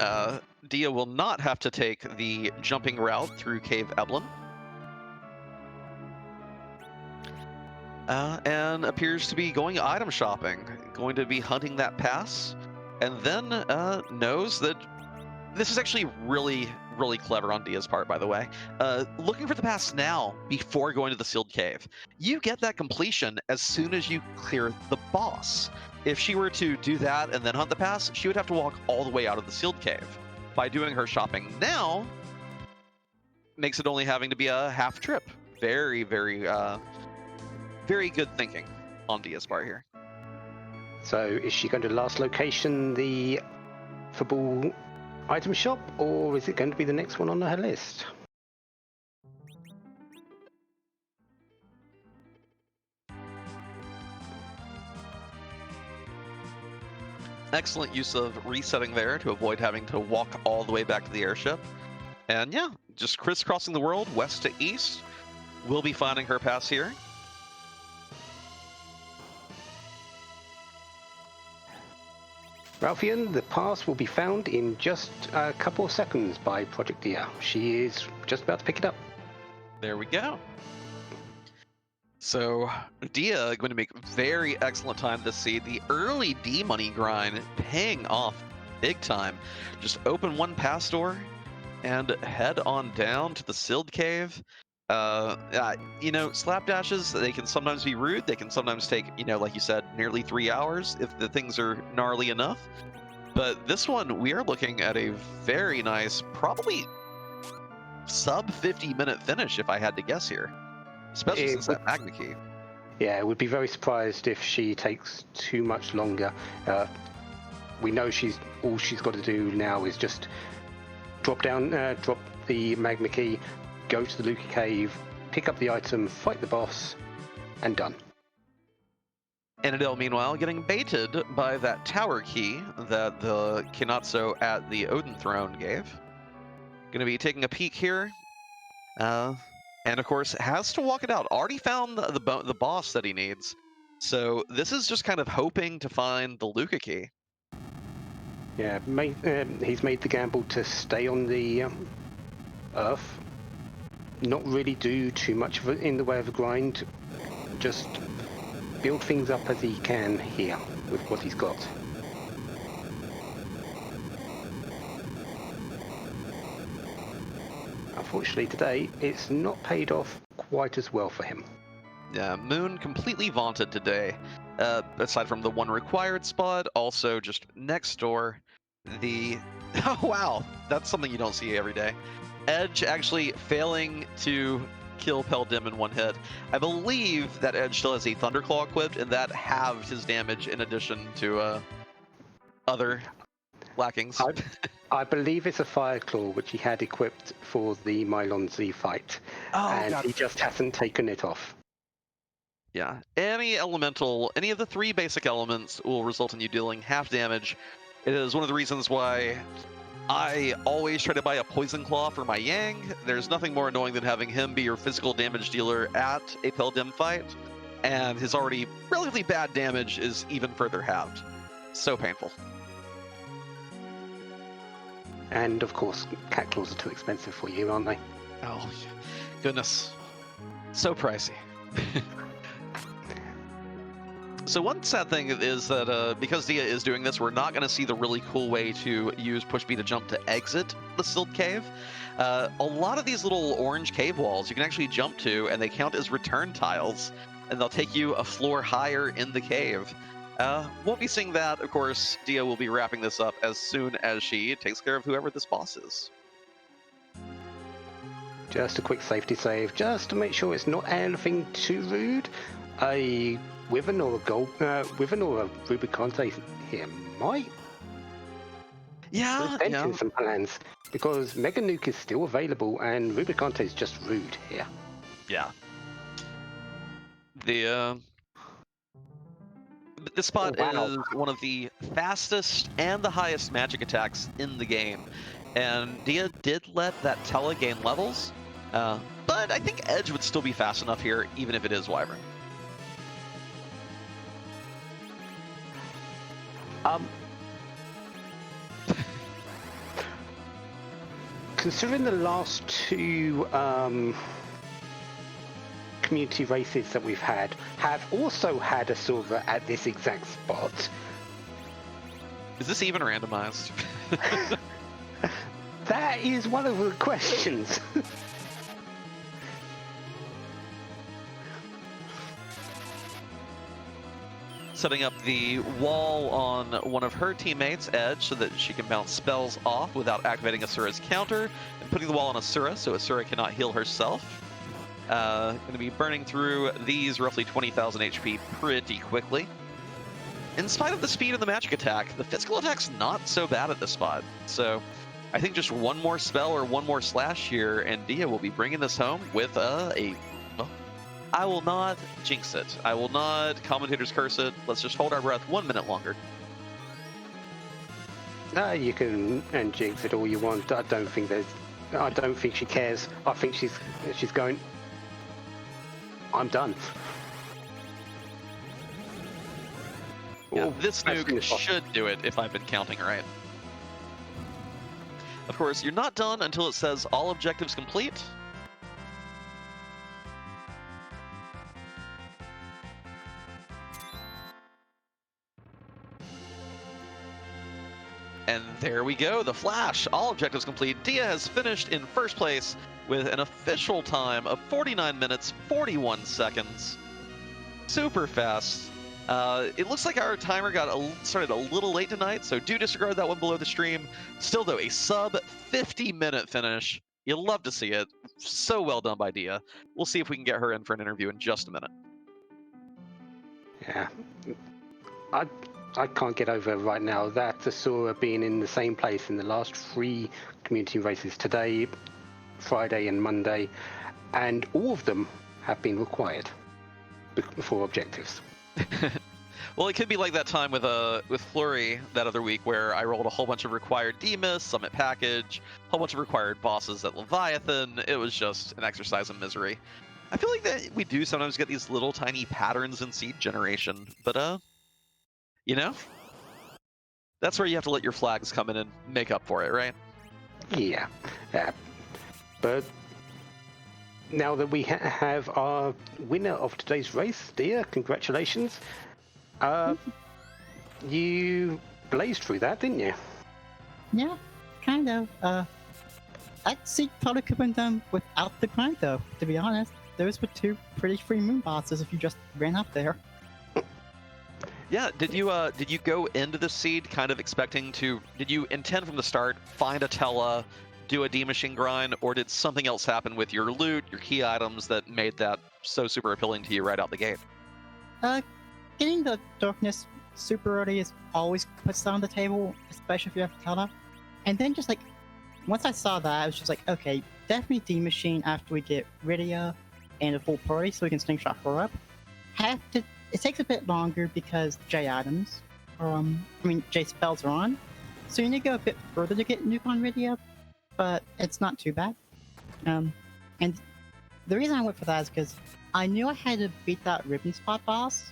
Speaker 1: Dia will not have to take the jumping route through Cave Eblin. And appears to be going item shopping, going to be hunting that pass, and then knows that this is actually really, really clever on Dia's part, by the way. Looking for the pass now before going to the sealed cave. You get that completion as soon as you clear the boss. If she were to do that and then hunt the pass, she would have to walk all the way out of the sealed cave. By doing her shopping now, makes it only having to be a half trip. Very, very, very good thinking on Dia's part here.
Speaker 2: So is she going to last location the football item shop, or is it going to be the next one on her list?
Speaker 1: Excellent use of resetting there to avoid having to walk all the way back to the airship. And yeah, just crisscrossing the world west to east. We'll be finding her pass here.
Speaker 2: Ralphian, the pass will be found in just a couple of seconds by Project Dia. She is just about to pick it up.
Speaker 1: There we go. So Dia going to make very excellent time to see the early D money grind paying off big time. Just open one pass door and head on down to the sealed cave. You know, slapdashes, they can sometimes be rude. They can sometimes take, you know, like you said, nearly 3 hours if the things are gnarly enough. But this one, we are looking at a very nice, probably sub 50-minute finish if I had to guess here. Especially since that magma key.
Speaker 2: Yeah, I would be very surprised if she takes too much longer. We know all she's got to do now is just drop the magma key, go to the Luca cave, pick up the item, fight the boss, and done.
Speaker 1: Antidale, meanwhile, getting baited by that tower key that the Kinatsu at the Odin throne gave. Going to be taking a peek here. And of course, has to walk it out. Already found the boss that he needs. So this is just kind of hoping to find the Luca key.
Speaker 2: Yeah, he's made the gamble to stay on the Earth not really do too much in the way of a grind. Just build things up as he can here with what he's got. Unfortunately today, it's not paid off quite as well for him.
Speaker 1: Yeah, Moon completely vaunted today. Aside from the one required spot, also just next door, the... Oh, wow, that's something you don't see every day. Edge actually failing to kill Peldim in one hit. I believe that Edge still has a Thunderclaw equipped, and that halved his damage in addition to other lackings.
Speaker 2: I believe it's a Fire Claw, which he had equipped for the Mylon Z fight, and
Speaker 1: God.
Speaker 2: he just hasn't taken it off.
Speaker 1: Yeah, any elemental, any of the 3 basic elements will result in you dealing half damage. It is one of the reasons why I always try to buy a Poison Claw for my Yang. There's nothing more annoying than having him be your physical damage dealer at a Peldim fight, and his already relatively bad damage is even further halved. So painful.
Speaker 2: And of course, cat claws are too expensive for you, aren't they?
Speaker 1: Oh, goodness. So pricey. So one sad thing is that because Dia is doing this, we're not going to see the really cool way to use push B to jump to exit the sealed cave. A lot of these little orange cave walls you can actually jump to, and they count as return tiles, and they'll take you a floor higher in the cave. Won't be seeing that, of course. Dia will be wrapping this up as soon as she takes care of whoever this boss is.
Speaker 2: Just a quick safety save, just to make sure it's not anything too rude. A Wyvern or a Wyvern or a Rubicante here might
Speaker 1: Yeah.
Speaker 2: in some plans, because Mega Nuke is still available and Rubicante is just rude here.
Speaker 1: Yeah. This spot is one of the fastest and the highest magic attacks in the game. And Dia did let that Tela gain levels, but I think Edge would still be fast enough here, even if it is Wyvern.
Speaker 2: Considering the last 2 community races that we've had have also had a silver at this exact spot.
Speaker 1: Is this even randomized?
Speaker 2: That is one of the questions.
Speaker 1: Setting up the wall on one of her teammates, Edge, so that she can bounce spells off without activating Asura's counter, and putting the wall on Asura so Asura cannot heal herself. Going to be burning through these roughly 20,000 HP pretty quickly. In spite of the speed of the magic attack, the physical attack's not so bad at this spot. So I think just one more spell or one more slash here, and Dia will be bringing this home with well, I will not jinx it. I will not commentators curse it. Let's just hold our breath 1 minute longer.
Speaker 2: You can and jinx it all you want. I don't think she cares. I think she's going, I'm done.
Speaker 1: Yeah, this nuke should do it if I've been counting right. Of course, you're not done until it says all objectives complete. And there we go, the flash, all objectives complete. Dia has finished in first place with an official time of 49 minutes, 41 seconds. Super fast. It looks like our timer started a little late tonight, so do disregard that one below the stream. Still though, a sub 50-minute finish. You'll love to see it. So well done by Dia. We'll see if we can get her in for an interview in just a minute.
Speaker 2: Yeah. I can't get over right now that Asura being in the same place in the last 3 community races today, Friday and Monday, and all of them have been required for objectives.
Speaker 1: Well, it could be like that time with Flurry that other week where I rolled a whole bunch of required Demus, Summit Package, a whole bunch of required bosses at Leviathan. It was just an exercise in misery. I feel like that we do sometimes get these little tiny patterns in seed generation, but you know, that's where you have to let your flags come in and make up for it, right?
Speaker 2: Yeah. But now that we have our winner of today's race, dear, congratulations. You blazed through that, didn't you?
Speaker 3: Yeah, kind of. I'd see probably could have been done without the grind, though, to be honest. Those were two pretty free moon bosses if you just ran up there.
Speaker 1: Yeah, did you go into the seed kind of expecting to? Did you intend from the start find a Tella, do a D machine grind, or did something else happen with your loot, your key items that made that so super appealing to you right out the gate?
Speaker 3: Getting the darkness super early is always puts that on the table, especially if you have Tella. And then just like once I saw that, I was just like, okay, definitely D machine after we get Rydia and a full party, so we can slingshot her up. It takes a bit longer because J items, J spells are on, so you need to go a bit further to get Nuke on Rydia, but it's not too bad. And the reason I went for that is because I knew I had to beat that Ribbon Spot boss.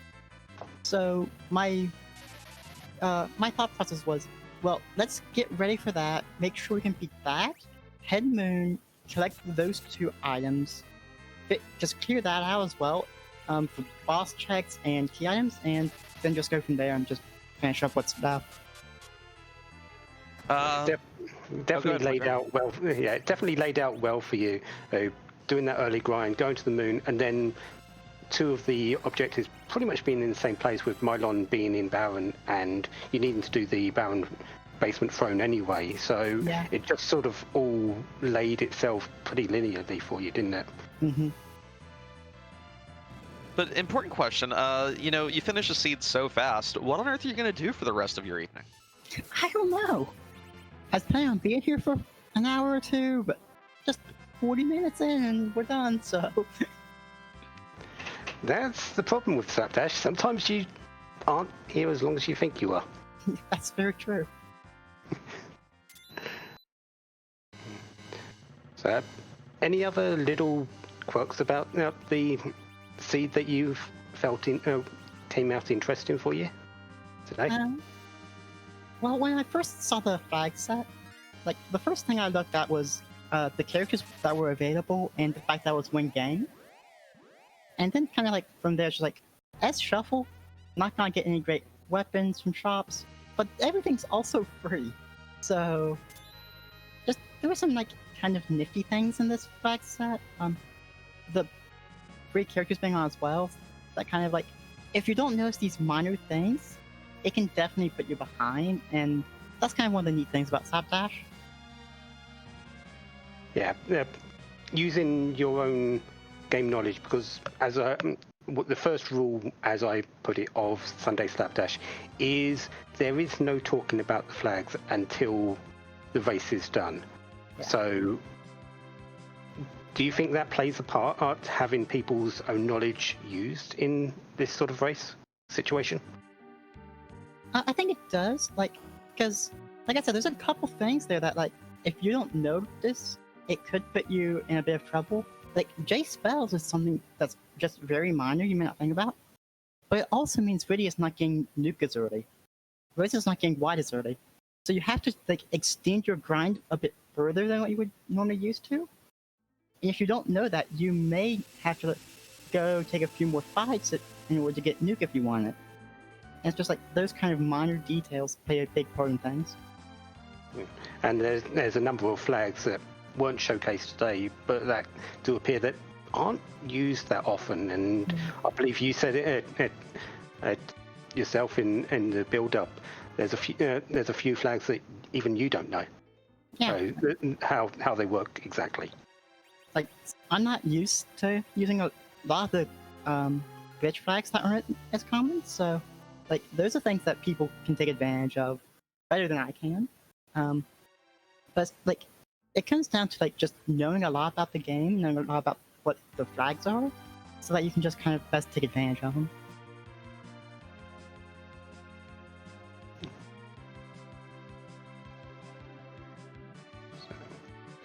Speaker 3: So my thought process was, well, let's get ready for that, make sure we can beat that, head moon, collect those two items, just clear that out as well for boss checks and key items, and then just go from there and just finish up what's left.
Speaker 2: Definitely laid out well. Yeah, definitely laid out well for you. Doing that early grind, going to the moon, and then two of the objectives pretty much being in the same place, with Mylon being in Baron and you needing to do the Baron basement throne anyway. So yeah, it just sort of all laid itself pretty linearly for you, didn't it?
Speaker 3: Mm-hmm.
Speaker 1: But important question, you finish the seed so fast. What on earth are you going to do for the rest of your evening?
Speaker 3: I don't know. I was planning on being here for an hour or two, but just 40 minutes in and we're done, so...
Speaker 2: That's the problem with Slapdash. Sometimes you aren't here as long as you think you are.
Speaker 3: That's very true.
Speaker 2: So, any other little quirks about the seed that you've felt came out interesting for you today?
Speaker 3: Well, when I first saw the flag set, like the first thing I looked at was the characters that were available and the fact that it was one game. And then kind of like from there, just like, as Shuffle, not gonna get any great weapons from shops, but everything's also free. So, just there were some like kind of nifty things in this flag set. The free characters being on as well, that kind of like, if you don't notice these minor things, it can definitely put you behind, and that's kind of one of the neat things about Slapdash.
Speaker 2: Yeah, using your own game knowledge, because as the first rule, as I put it, of Sunday Slapdash is there is no talking about the flags until the race is done. Yeah. So do you think that plays a part, having people's own knowledge used in this sort of race situation?
Speaker 3: I think it does, because like I said, there's a couple things there that, like, if you don't notice, it could put you in a bit of trouble. Like, J spells is something that's just very minor you may not think about, but it also means Rydia is not getting nuke as early. Rydia is not getting wide as early. So you have to like extend your grind a bit further than what you would normally used to. And if you don't know that, you may have to go take a few more fights in order to get nuke if you want it. And it's just like those kind of minor details play a big part in things.
Speaker 2: And there's a number of flags that weren't showcased today, but that do appear that aren't used that often. And I believe you said it yourself in the build-up. There's a few flags that even you don't know.
Speaker 3: Yeah.
Speaker 2: So how they work exactly.
Speaker 3: Like, I'm not used to using a lot of the glitch flags that aren't as common, so like those are things that people can take advantage of better than I can. But like, it comes down to like just knowing a lot about the game, knowing a lot about what the flags are, so that you can just kind of best take advantage of them.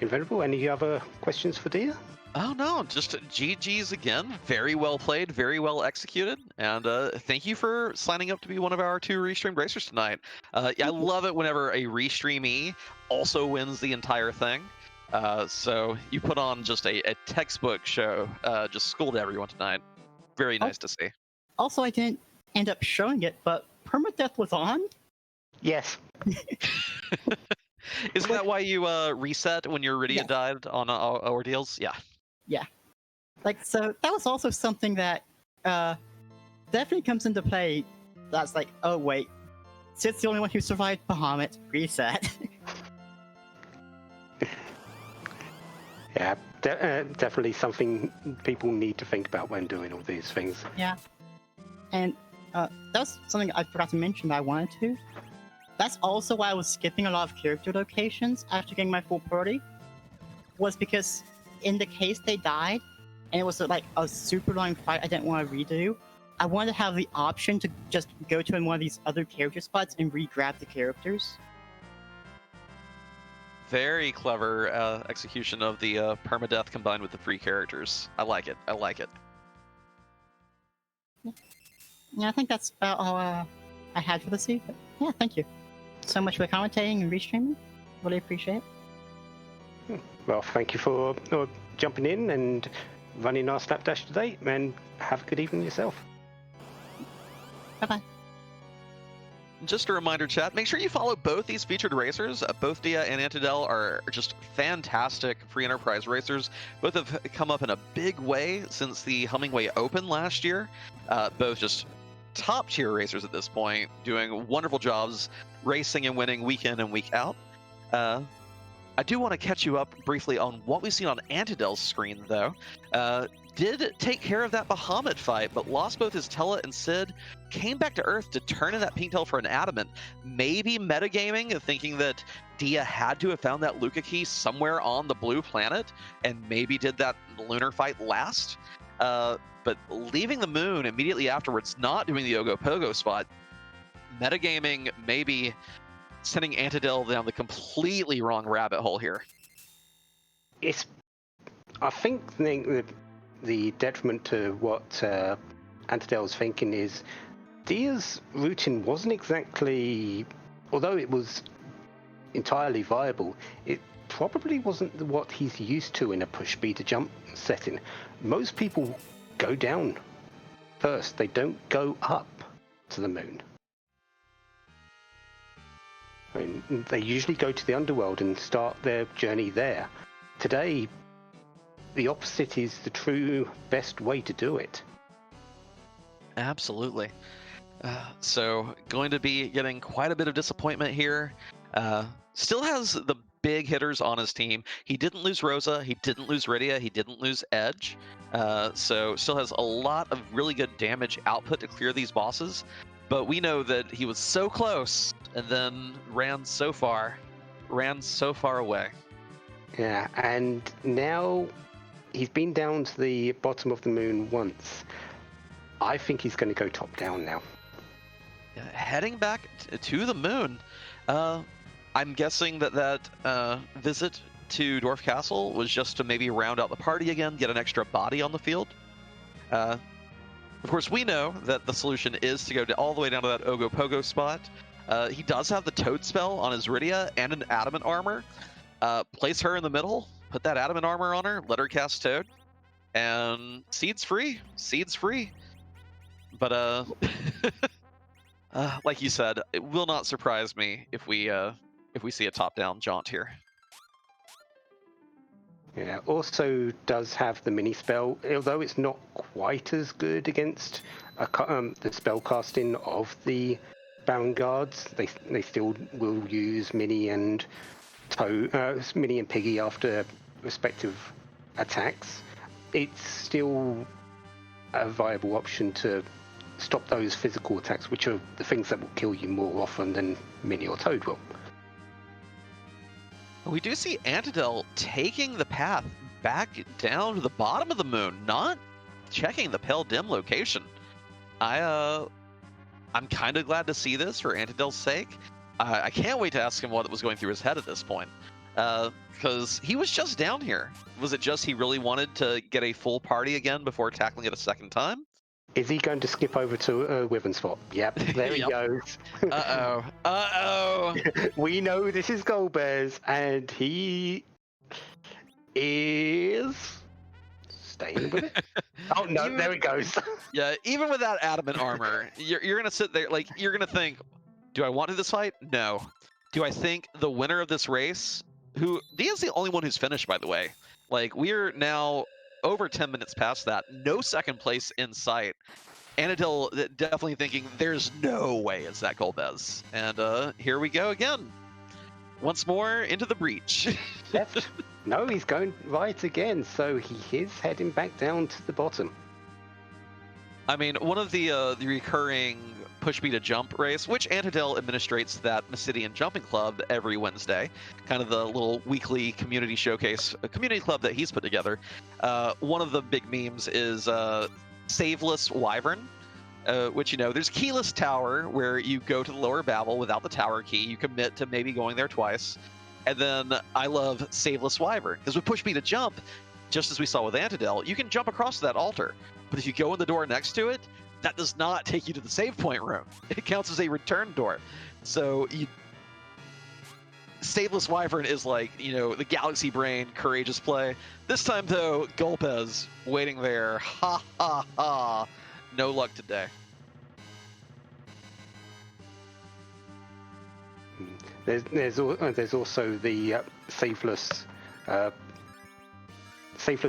Speaker 2: Invenerable, any other questions for Dia?
Speaker 1: Oh no, just GG's again. Very well played, very well executed, and thank you for signing up to be one of our 2 restreamed racers tonight. I love it whenever a restreamee also wins the entire thing. So you put on just a textbook show, just schooled everyone tonight. Very nice to see.
Speaker 3: Also, I didn't end up showing it, but permadeath was on.
Speaker 2: Yes.
Speaker 1: Isn't that why you reset when your Iridium died on ordeals? Yeah.
Speaker 3: Yeah. Like, so that was also something that definitely comes into play. That's like, oh wait, Sid's the only one who survived Bahamut. Reset.
Speaker 2: Yeah, definitely something people need to think about when doing all these things.
Speaker 3: Yeah. And that's something I forgot to mention that I wanted to. That's also why I was skipping a lot of character locations after getting my full party. Was because in the case they died, and it was like a super long fight I didn't want to redo, I wanted to have the option to just go to one of these other character spots and re-grab the characters.
Speaker 1: Very clever execution of the permadeath combined with the free characters. I like it. I like it.
Speaker 3: Yeah, I think that's about all I had for this evening. Yeah, thank you so much for commentating and restreaming. Really appreciate it.
Speaker 2: Well, thank you for jumping in and running our Slapdash today, and have a good evening yourself.
Speaker 3: Bye-bye.
Speaker 1: Just a reminder, chat, make sure you follow both these featured racers. Both Dia and Antidale are just fantastic free enterprise racers. Both have come up in a big way since the Hummingway Open last year. Both just top tier racers at this point, doing wonderful jobs racing and winning week in and week out. I do want to catch you up briefly on what we've seen on Antidale's screen, though. Did take care of that Bahamut fight, but lost both his Tela and Sid, came back to Earth to turn in that pink tail for an Adamant. Maybe metagaming, thinking that Dia had to have found that Luca key somewhere on the blue planet, and maybe did that lunar fight last. But leaving the moon immediately afterwards, not doing the Ogopogo spot, metagaming, maybe sending Antidale down the completely wrong rabbit hole here.
Speaker 2: I think the detriment to what Antidale's thinking is Dia's routing wasn't exactly, although it was entirely viable, it probably wasn't what he's used to in a push B to jump setting. Most people go down first, they don't go up to the moon. I mean, they usually go to the underworld and start their journey there. Today, the opposite is the true best way to do it.
Speaker 1: Absolutely. So going to be getting quite a bit of disappointment here. Still has the big hitters on his team. He didn't lose Rosa, he didn't lose Rydia, he didn't lose Edge. So still has a lot of really good damage output to clear these bosses. But we know that he was so close and then ran so far away.
Speaker 2: Yeah, and now he's been down to the bottom of the moon once. I think he's going to go top down now.
Speaker 1: Yeah, heading back to the moon. I'm guessing that visit to Dwarf Castle was just to maybe round out the party again, get an extra body on the field. Of course, we know that the solution is to go all the way down to that Ogopogo spot. He does have the Toad spell on his Rydia and an Adamant armor. Place her in the middle, put that Adamant armor on her, let her cast Toad, and Seed's free. Seed's free. But like you said, it will not surprise me if we see a top-down jaunt here.
Speaker 2: Yeah, also does have the mini spell, although it's not quite as good against the spell casting of the Baron Guards. They still will use Mini and Mini and Piggy after respective attacks. It's still a viable option to stop those physical attacks, which are the things that will kill you more often than Mini or Toad will.
Speaker 1: We do see Antidale taking the path back down to the bottom of the moon, not checking the pale dim location. I'm kind of glad to see this for Antidale's sake. I can't wait to ask him what was going through his head at this point, because he was just down here. Was it just he really wanted to get a full party again before tackling it a second time?
Speaker 2: Is he going to skip over to Wyvern Spot? Yep, there he goes.
Speaker 1: Uh-oh.
Speaker 2: We know this is Goldbears, and he is staying with it. Oh no, there it goes.
Speaker 1: Yeah, even with that adamant armor, you're gonna sit there like you're gonna think, do I want to do this fight? No. Do I think the winner of this race, who Dia's the only one who's finished, by the way. Like we're now over 10 minutes past that, no second place in sight. Antidale definitely thinking there's no way it's that Golbez, and here we go again. Once more into the breach.
Speaker 2: Left. No, he's going right again, so he is heading back down to the bottom.
Speaker 1: I mean, one of the recurring push me to jump race, which Antidale administrates that Mysidian Jumping Club every Wednesday, kind of the little weekly community showcase, a community club that he's put together. One of the big memes is Saveless Wyvern, which, you know, there's Keyless Tower, where you go to the lower Babel without the tower key, you commit to maybe going there twice, and then I love Saveless Wyvern, because with push me to jump, just as we saw with Antidale, you can jump across that altar, but if you go in the door next to it, that does not take you to the save point room. It counts as a return door. So Saveless Wyvern is like, you know, the Galaxy Brain, courageous play. This time, though, Golbez waiting there. Ha, ha, ha. No luck today.
Speaker 2: There's also the saveless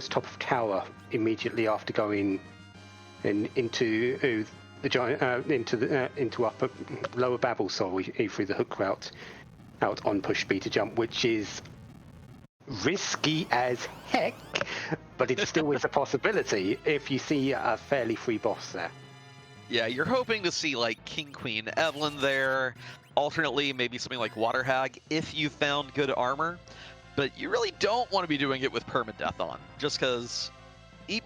Speaker 2: top of tower immediately after going into the giant into upper lower Babel, sorry, through the hook route out on push B to jump, which is risky as heck, but it still is a possibility if you see a fairly free boss there.
Speaker 1: Yeah, you're hoping to see like King Queen Evelyn there, alternately maybe something like Water Hag if you found good armor, but you really don't want to be doing it with permadeath on, just because.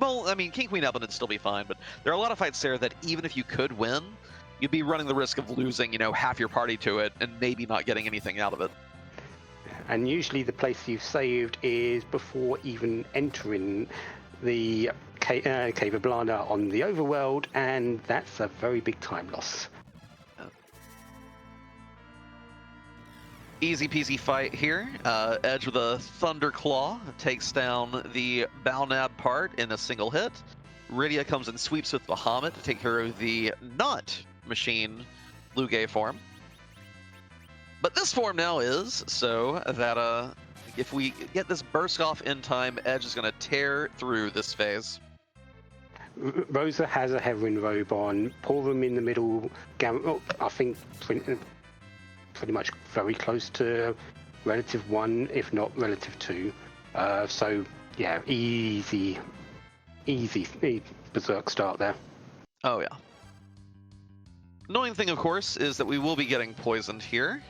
Speaker 1: Well, I mean, King Queen Evelyn would still be fine, but there are a lot of fights there that even if you could win, you'd be running the risk of losing, you know, half your party to it and maybe not getting anything out of it.
Speaker 2: And usually the place you've saved is before even entering the Cave of Blana on the overworld, and that's a very big time loss.
Speaker 1: Easy peasy fight here. Edge with a Thunderclaw takes down the Balnab part in a single hit. Rydia comes and sweeps with Bahamut to take care of the not machine Lugae form. But this form now is, so that if we get this burst off in time, Edge is going to tear through this phase.
Speaker 2: Rosa has a Heron robe on, Porum in the middle, I think pretty much very close to relative 1, if not relative 2. So yeah, easy berserk start there.
Speaker 1: Oh yeah. Annoying thing, of course, is that we will be getting poisoned here.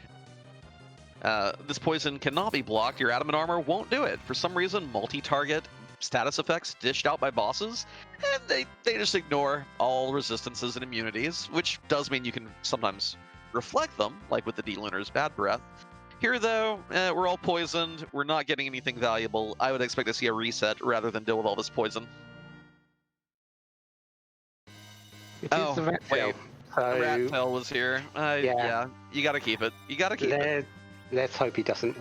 Speaker 1: This poison cannot be blocked. Your adamant armor won't do it. For some reason, multi-target status effects dished out by bosses, and they just ignore all resistances and immunities, which does mean you can sometimes reflect them, like with the D-Lunar's Bad Breath. Here, though, we're all poisoned. We're not getting anything valuable. I would expect to see a reset rather than deal with all this poison.
Speaker 2: It is the rat tail.
Speaker 1: The rat tail was here. Yeah, you gotta keep it. You gotta keep it.
Speaker 2: Let's hope he doesn't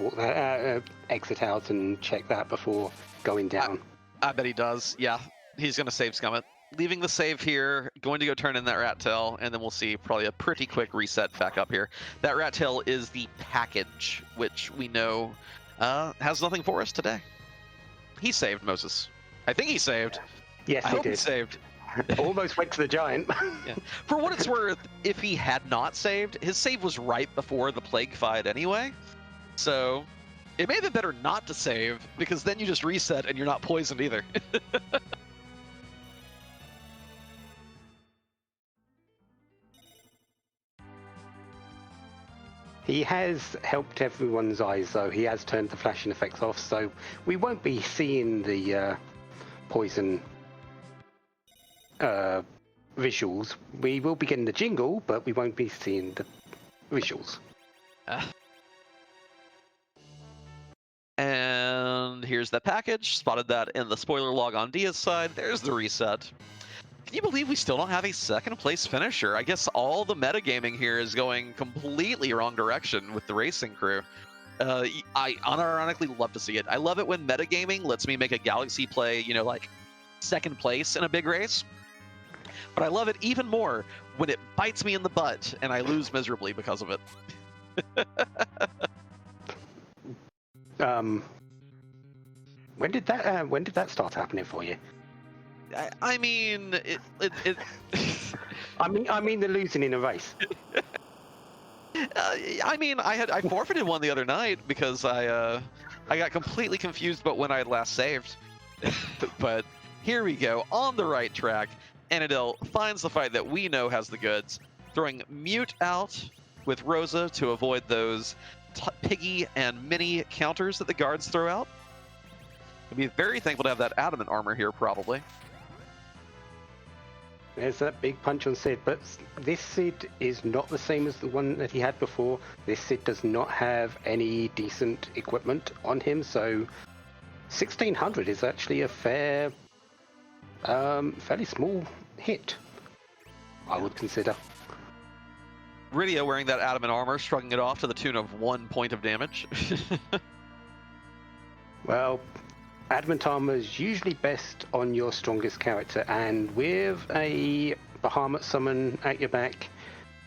Speaker 2: exit out and check that before going down.
Speaker 1: I bet he does. Yeah, he's gonna save scum it. Leaving the save here, going to go turn in that rat tail, and then we'll see probably a pretty quick reset back up here. That rat tail is the package, which we know has nothing for us today. He saved, Moses. I think he saved.
Speaker 2: Yes,
Speaker 1: I hope
Speaker 2: did.
Speaker 1: He saved.
Speaker 2: Almost went to the giant.
Speaker 1: Yeah. For what it's worth, if he had not saved, his save was right before the plague fight anyway. So it may have been better not to save, because then you just reset and you're not poisoned either.
Speaker 2: He has helped everyone's eyes, though. He has turned the flashing effects off, so we won't be seeing the poison visuals. We will be getting the jingle, but we won't be seeing the visuals.
Speaker 1: And here's the package. Spotted that in the spoiler log on Dia's side. There's the reset. Can you believe we still don't have a second place finisher? I guess all the metagaming here is going completely wrong direction with the racing crew. I unironically love to see it. I love it when metagaming lets me make a Galaxy play, you know, like second place in a big race. But I love it even more when it bites me in the butt and I lose miserably because of it.
Speaker 2: When did that start happening for you?
Speaker 1: I mean, it
Speaker 2: I mean the losing in a race.
Speaker 1: I mean, I forfeited one the other night because I got completely confused about when I had last saved. But here we go, on the right track. Antidale finds the fight that we know has the goods, throwing Mute out with Rosa to avoid those Piggy and Mini counters that the guards throw out. He'll be very thankful to have that adamant armor here, probably.
Speaker 2: There's that big punch on Sid, but this Sid is not the same as the one that he had before. This Sid does not have any decent equipment on him, so 1600 is actually a fairly small hit, I would consider.
Speaker 1: Rydia wearing that adamant armor, shrugging it off to the tune of 1 point of damage.
Speaker 2: Well, adamant armor is usually best on your strongest character, and with a Bahamut summon at your back,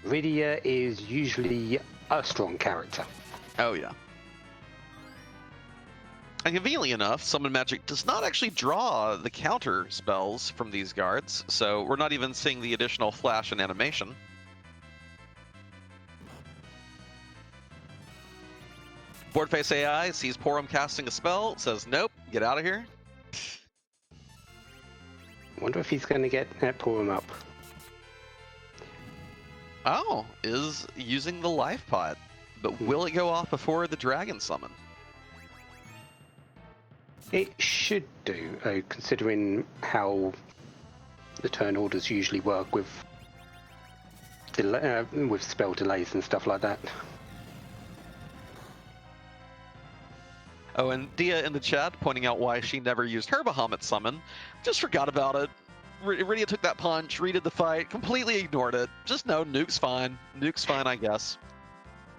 Speaker 2: Rydia is usually a strong character.
Speaker 1: Oh yeah. And conveniently enough, summon magic does not actually draw the counter spells from these guards, so we're not even seeing the additional flash and animation. Boardface AI sees Porum casting a spell, says, nope, get out of here.
Speaker 2: Wonder if he's going to get that Porum up.
Speaker 1: Oh, is using the life pot, but will it go off before the dragon summon?
Speaker 2: It should do, considering how the turn orders usually work with spell delays and stuff like that.
Speaker 1: Oh, and Dia in the chat pointing out why she never used her Bahamut summon. Just forgot about it. Rydia took that punch, redid the fight, completely ignored it. Just no, Nuke's fine. Nuke's fine, I guess.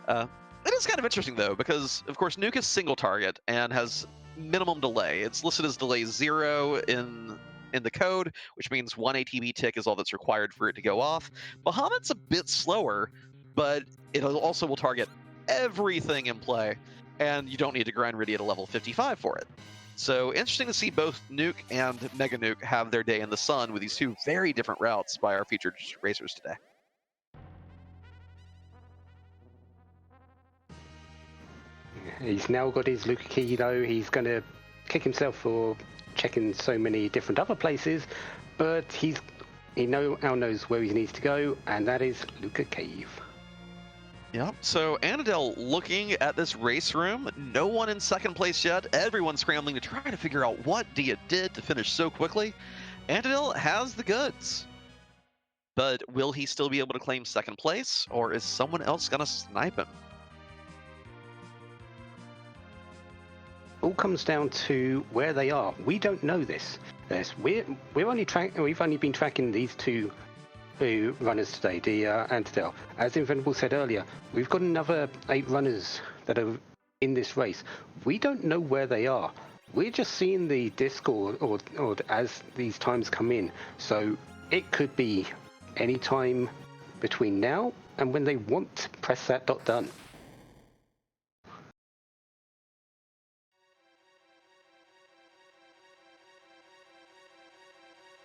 Speaker 1: It is kind of interesting, though, because, of course, Nuke is single target and has minimum delay. It's listed as delay 0 in the code, which means 1 ATB tick is all that's required for it to go off. Bahamut's a bit slower, but it also will target everything in play, and you don't need to grind Rydia to level 55 for it. So interesting to see both Nuke and Mega Nuke have their day in the sun with these two very different routes by our featured racers today.
Speaker 2: He's now got his Luca key, though. He's going to kick himself for checking so many different other places, but he now knows where he needs to go, and that is Luca Cave.
Speaker 1: Yep, so Antidale looking at this race room, no one in second place yet, everyone scrambling to try to figure out what Dia did to finish so quickly. Antidale has the goods, but will he still be able to claim second place, or is someone else going to snipe him?
Speaker 2: All comes down to where they are. We don't know this. We've only been tracking these two runners today, Dia and Antidale. As Invenerable said earlier, we've got another 8 runners that are in this race. We don't know where they are. We're just seeing the Discord or as these times come in. So it could be any time between now and when they want to press that dot done.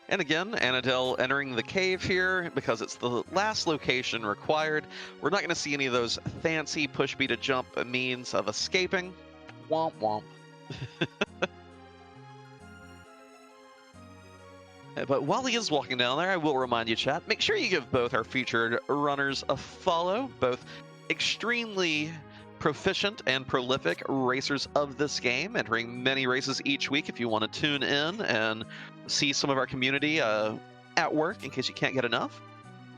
Speaker 1: And again, Antidale entering the cave here because it's the last location required. We're not going to see any of those fancy push B to jump means of escaping. Womp womp. But while he is walking down there, I will remind you, chat, make sure you give both our featured runners a follow. Both extremely proficient and prolific racers of this game, entering many races each week if you want to tune in and see some of our community at work in case you can't get enough.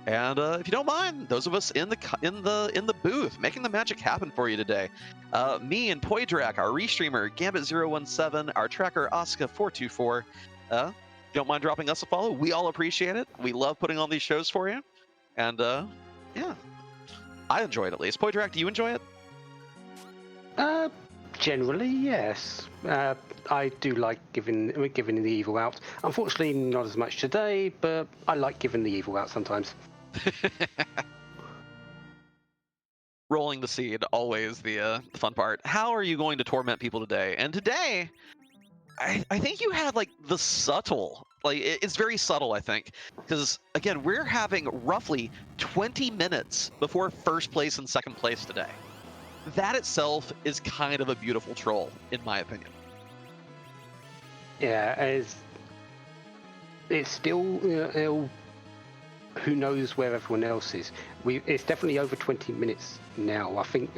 Speaker 1: And if you don't mind, those of us in the booth making the magic happen for you today. Me and Poidrac, our restreamer Gambit017, our tracker Asuka424. Don't mind dropping us a follow. We all appreciate it. We love putting on these shows for you. And yeah, I enjoy it at least. Poidrac, do you enjoy it?
Speaker 2: Generally, yes. I do like giving the evil out. Unfortunately, not as much today, but I like giving the evil out sometimes.
Speaker 1: Rolling the seed, always the fun part. How are you going to torment people today? And today, I think you had like the subtle, like it's very subtle, I think, because again, we're having roughly 20 minutes before first place and second place today. That itself is kind of a beautiful troll, in my opinion.
Speaker 2: Yeah, it's still who knows where everyone else is. It's definitely over 20 minutes now. I think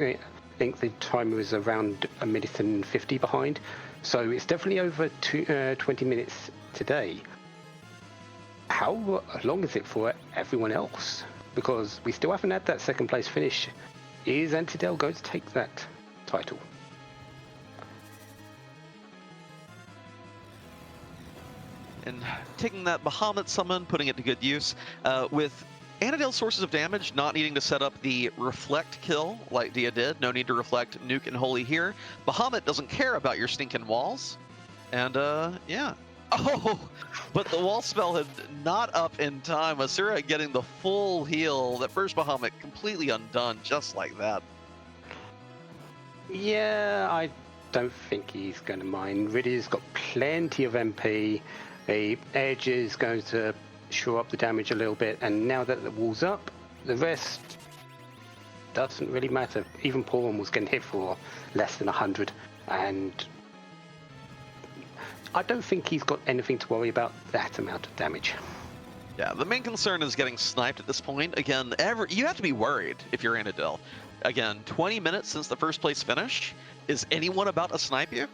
Speaker 2: the timer is around 1:50 behind, so it's definitely over 20 minutes today. How long is it for everyone else? Because we still haven't had that second place finish. Is Antidale going to take that title?
Speaker 1: And taking that Bahamut summon, putting it to good use, with Antidale's sources of damage not needing to set up the reflect kill like Dia did, no need to reflect Nuke and Holy here. Bahamut doesn't care about your stinking walls, and yeah. Oh, but the wall spell had not up in time. Asura getting the full heal. That first Bahamut completely undone just like that.
Speaker 2: Yeah, I don't think he's going to mind. Riddy's got plenty of MP. The edge is going to shore up the damage a little bit, and now that the wall's up, the rest doesn't really matter. Even Porum was getting hit for less than 100, and I don't think he's got anything to worry about that amount of damage.
Speaker 1: Yeah, the main concern is getting sniped at this point. Again, you have to be worried if you're Antidale. Again, 20 minutes since the first place finish. Is anyone about to snipe you?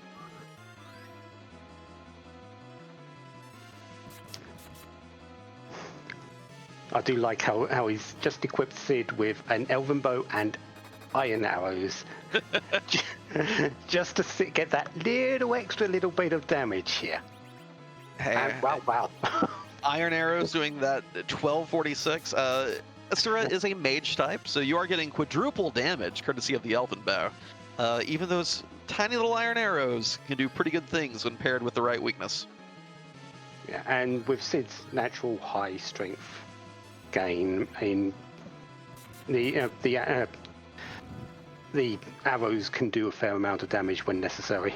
Speaker 2: I do like how he's just equipped Sid with an elven bow and iron arrows. Just to get that little bit of damage here.
Speaker 1: Hey,
Speaker 2: and wow.
Speaker 1: Iron arrows doing that 1246. Asura is a mage type, so you are getting quadruple damage courtesy of the elven bow. Even those tiny little iron arrows can do pretty good things when paired with the right weakness.
Speaker 2: Yeah, and with Sid's natural high strength gain, in the arrows can do a fair amount of damage when necessary.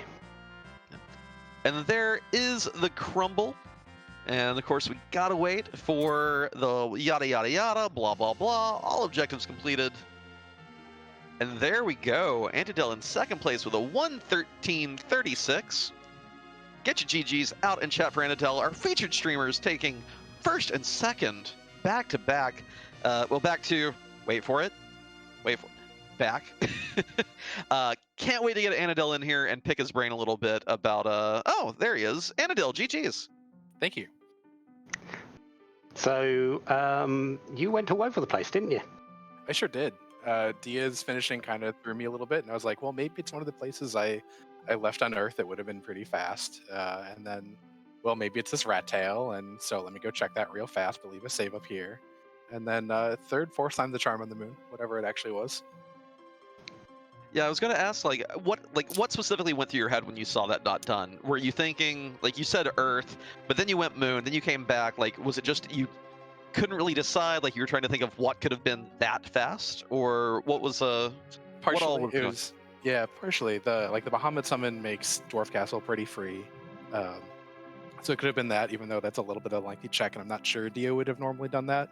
Speaker 1: And there is the crumble. And of course, we gotta wait for the yada yada yada, blah blah blah, all objectives completed. And there we go. Antidale in second place with a 1:13.36. Get your GGs out in chat for Antidale. Our featured streamers taking first and second back to back. Back to, back. Can't wait to get Antidale in here and pick his brain a little bit about, oh, there he is. Antidale, GGs.
Speaker 4: Thank you.
Speaker 2: So, you went all over the place, didn't you?
Speaker 4: I sure did. Dia's finishing kind of threw me a little bit, and I was like, well, maybe it's one of the places I left on Earth that would have been pretty fast. And then, well, maybe it's this rat tail, and so let me go check that real fast, but leave a save up here. And then third, fourth time the charm on the moon, whatever it actually was.
Speaker 1: Yeah, I was gonna ask, what specifically went through your head when you saw that dot done? Were you thinking, like, you said Earth, but then you went moon, then you came back, like, was it just you couldn't really decide, like you were trying to think of what could have been that fast, or what was
Speaker 4: partially
Speaker 1: what all was
Speaker 4: partially the Bahamut summon makes Dwarf Castle pretty free, so it could have been that, even though that's a little bit of a lengthy check, and I'm not sure Dio would have normally done that.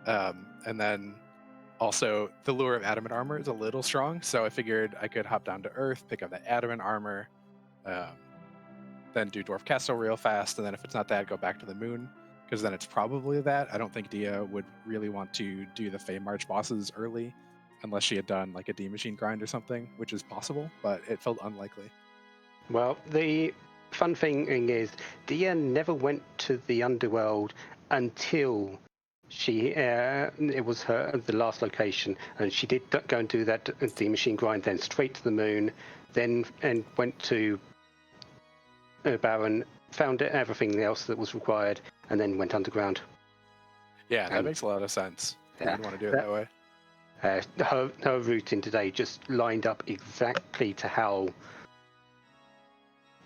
Speaker 4: And then also the lure of adamant armor is a little strong, so I figured I could hop down to Earth, pick up that adamant armor, then do Dwarf Castle real fast, and then if it's not that, go back to the moon, because then it's probably that. I don't think Dia would really want to do the Fey March bosses early, unless she had done like a D Machine grind or something, which is possible, but it felt unlikely.
Speaker 2: Well, the fun thing is, Dia never went to the underworld until it was the last location, and she did go and do that D Machine grind, then straight to the moon, and went to Baron, found everything else that was required, and then went underground.
Speaker 4: Yeah, that makes a lot of sense.
Speaker 2: Yeah,
Speaker 4: You'd want to do it that way.
Speaker 2: Her routing today just lined up exactly to how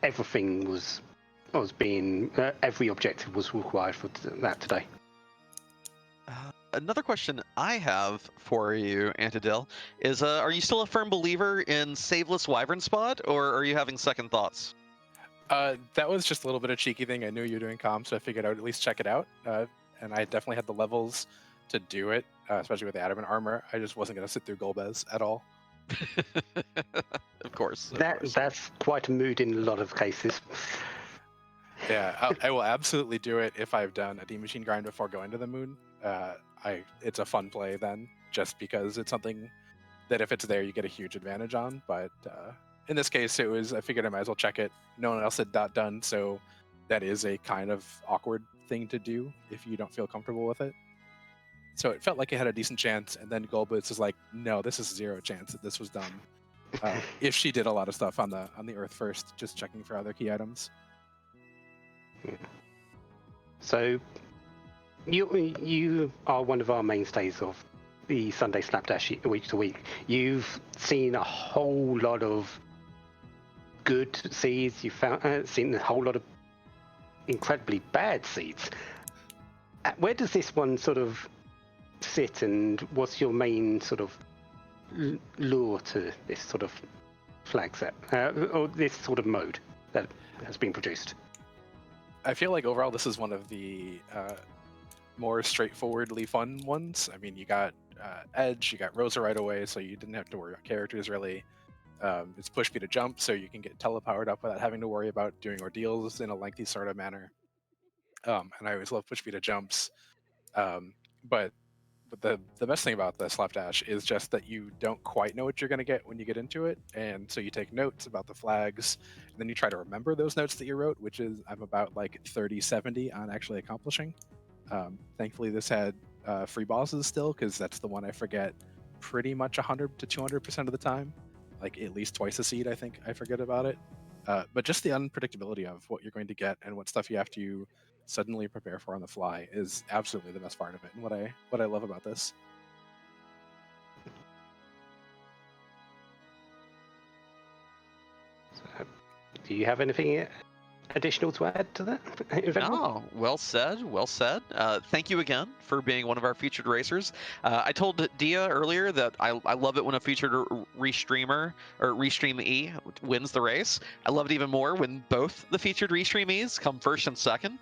Speaker 2: everything was being. Every objective was required for that today.
Speaker 1: Another question I have for you, Antidale, is are you still a firm believer in Saveless Wyvern Spot, or are you having second thoughts?
Speaker 4: That was just a little bit of cheeky thing. I knew you were doing comms, so I figured I would at least check it out. And I definitely had the levels to do it, especially with the adamant armor. I just wasn't going to sit through Golbez at all.
Speaker 1: Of course.
Speaker 2: That's quite a mood in a lot of cases.
Speaker 4: Yeah, I will absolutely do it if I've done a D machine grind before going to the moon. It's a fun play then, just because it's something that if it's there, you get a huge advantage on. But in this case, I figured I might as well check it. No one else had that done, so that is a kind of awkward thing to do if you don't feel comfortable with it. So it felt like it had a decent chance, and then Golboots is like, no, this is 0 chance that this was done. If she did a lot of stuff on the Earth first, just checking for other key items.
Speaker 2: So you are one of our mainstays of the Sunday Slapdash week to week. You've seen a whole lot of good seeds. You've seen a whole lot of incredibly bad seeds. Where does this one sort of sit, and what's your main sort of lure to this sort of flag set, or this sort of mode that has been produced?
Speaker 4: I feel like overall this is one of the more straightforwardly fun ones. I mean, you got Edge, you got Rosa right away, so you didn't have to worry about characters really. It's push speed to jump, so you can get telepowered up without having to worry about doing ordeals in a lengthy sort of manner. And I always love push speed to jumps. But the best thing about the Slapdash is just that you don't quite know what you're going to get when you get into it, and so you take notes about the flags, and then you try to remember those notes that you wrote, which is I'm about like 30-70 on actually accomplishing. Thankfully, this had free bosses still, because that's the one I forget pretty much 100 to 200% of the time, like at least twice a seed. I think I forget about it. But just the unpredictability of what you're going to get and what stuff you have to suddenly prepare for on the fly is absolutely the best part of it, and what I love about this.
Speaker 2: So, do you have anything additional to add to that?
Speaker 1: No, well said, well said. Thank you again for being one of our featured racers. I told Dia earlier that I love it when a featured restreamer or restreamee wins the race. I love it even more when both the featured restreamees come first and second.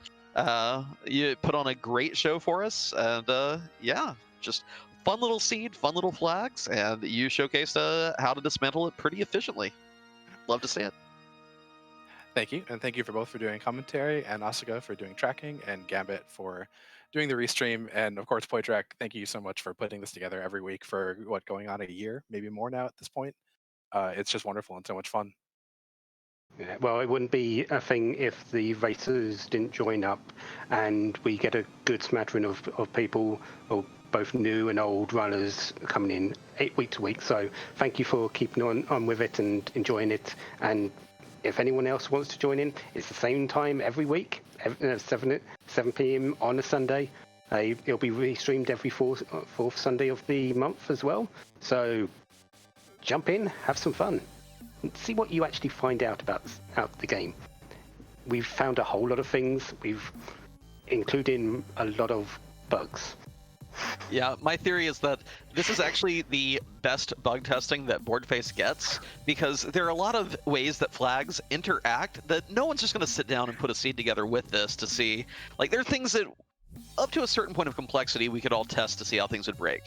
Speaker 1: You put on a great show for us, and yeah, just fun little seed, fun little flags, and you showcased how to dismantle it pretty efficiently. Love to see it.
Speaker 4: Thank you, and thank you for both for doing commentary, and Asuka for doing tracking, and Gambit for doing the restream, and of course Poidrac, thank you so much for putting this together every week for going on a year, maybe more now at this point. It's just wonderful and so much fun.
Speaker 2: Yeah, well, it wouldn't be a thing if the racers didn't join up, and we get a good smattering of people, or both new and old runners coming in week to week. So thank you for keeping on with it and enjoying it. And if anyone else wants to join in, it's the same time every week, 7 p.m. on a Sunday. It'll be restreamed every fourth Sunday of the month as well. So jump in, have some fun, and see what you actually find out about the game. We've found a whole lot of things, including a lot of bugs.
Speaker 1: Yeah, my theory is that this is actually the best bug testing that Boardface gets, because there are a lot of ways that flags interact that no one's just going to sit down and put a seed together with this to see. Like, there are things that, up to a certain point of complexity, we could all test to see how things would break.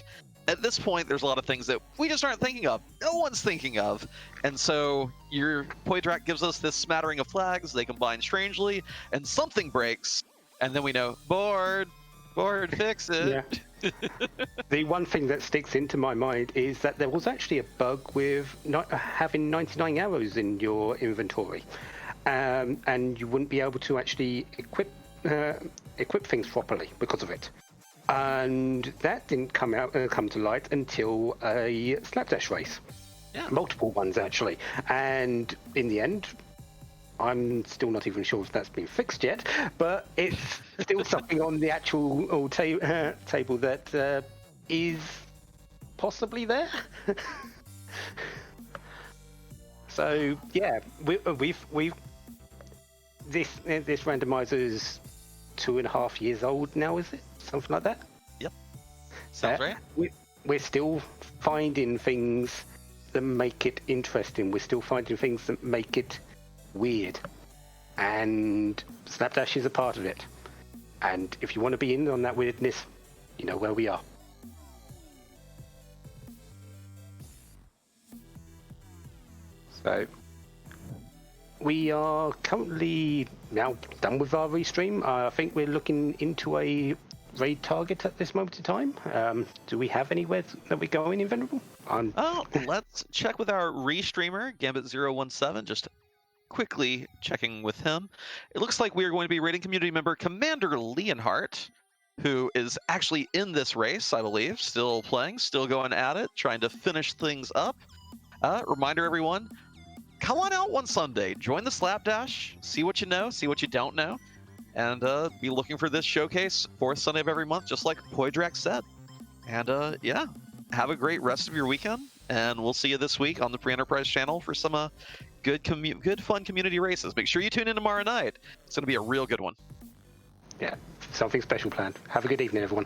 Speaker 1: At this point, there's a lot of things that we just aren't thinking of. No one's thinking of. And so your Poidrac gives us this smattering of flags, they combine strangely, and something breaks, and then we know, board, fix it.
Speaker 2: Yeah. The one thing that sticks into my mind is that there was actually a bug with not having 99 arrows in your inventory, and you wouldn't be able to actually equip things properly because of it. And that didn't come to light until a Slapdash race.
Speaker 1: Yeah.
Speaker 2: Multiple ones actually, and in the end, I'm still not even sure if that's been fixed yet, but it's still something on the actual table that is possibly there. So yeah, we've this randomizer is 2.5 years old now, is it? Something like that.
Speaker 1: Yep. Sounds right.
Speaker 2: We're still finding things that make it interesting. We're still finding things that make it weird, and Slapdash is a part of it. And if you want to be in on that weirdness, you know where we are. So we are currently now done with our restream. I think we're looking into a raid target at this moment in time. Do we have anywhere that we're going, Invenerable?
Speaker 1: Oh, let's check with our restreamer, Gambit017, just quickly checking with him. It looks like we are going to be raiding community member Commander Leonhardt, who is actually in this race, I believe, still playing, still going at it, trying to finish things up. Reminder, everyone, come on out one Sunday, join the Slapdash, see what you know, see what you don't know, and be looking for this showcase fourth Sunday of every month, just like Poidrac said. And yeah, have a great rest of your weekend, and we'll see you this week on the Free Enterprise channel for some good fun community races. Make sure you tune in tomorrow night. It's going to be a real good one.
Speaker 2: Yeah, something special planned. Have a good evening, everyone.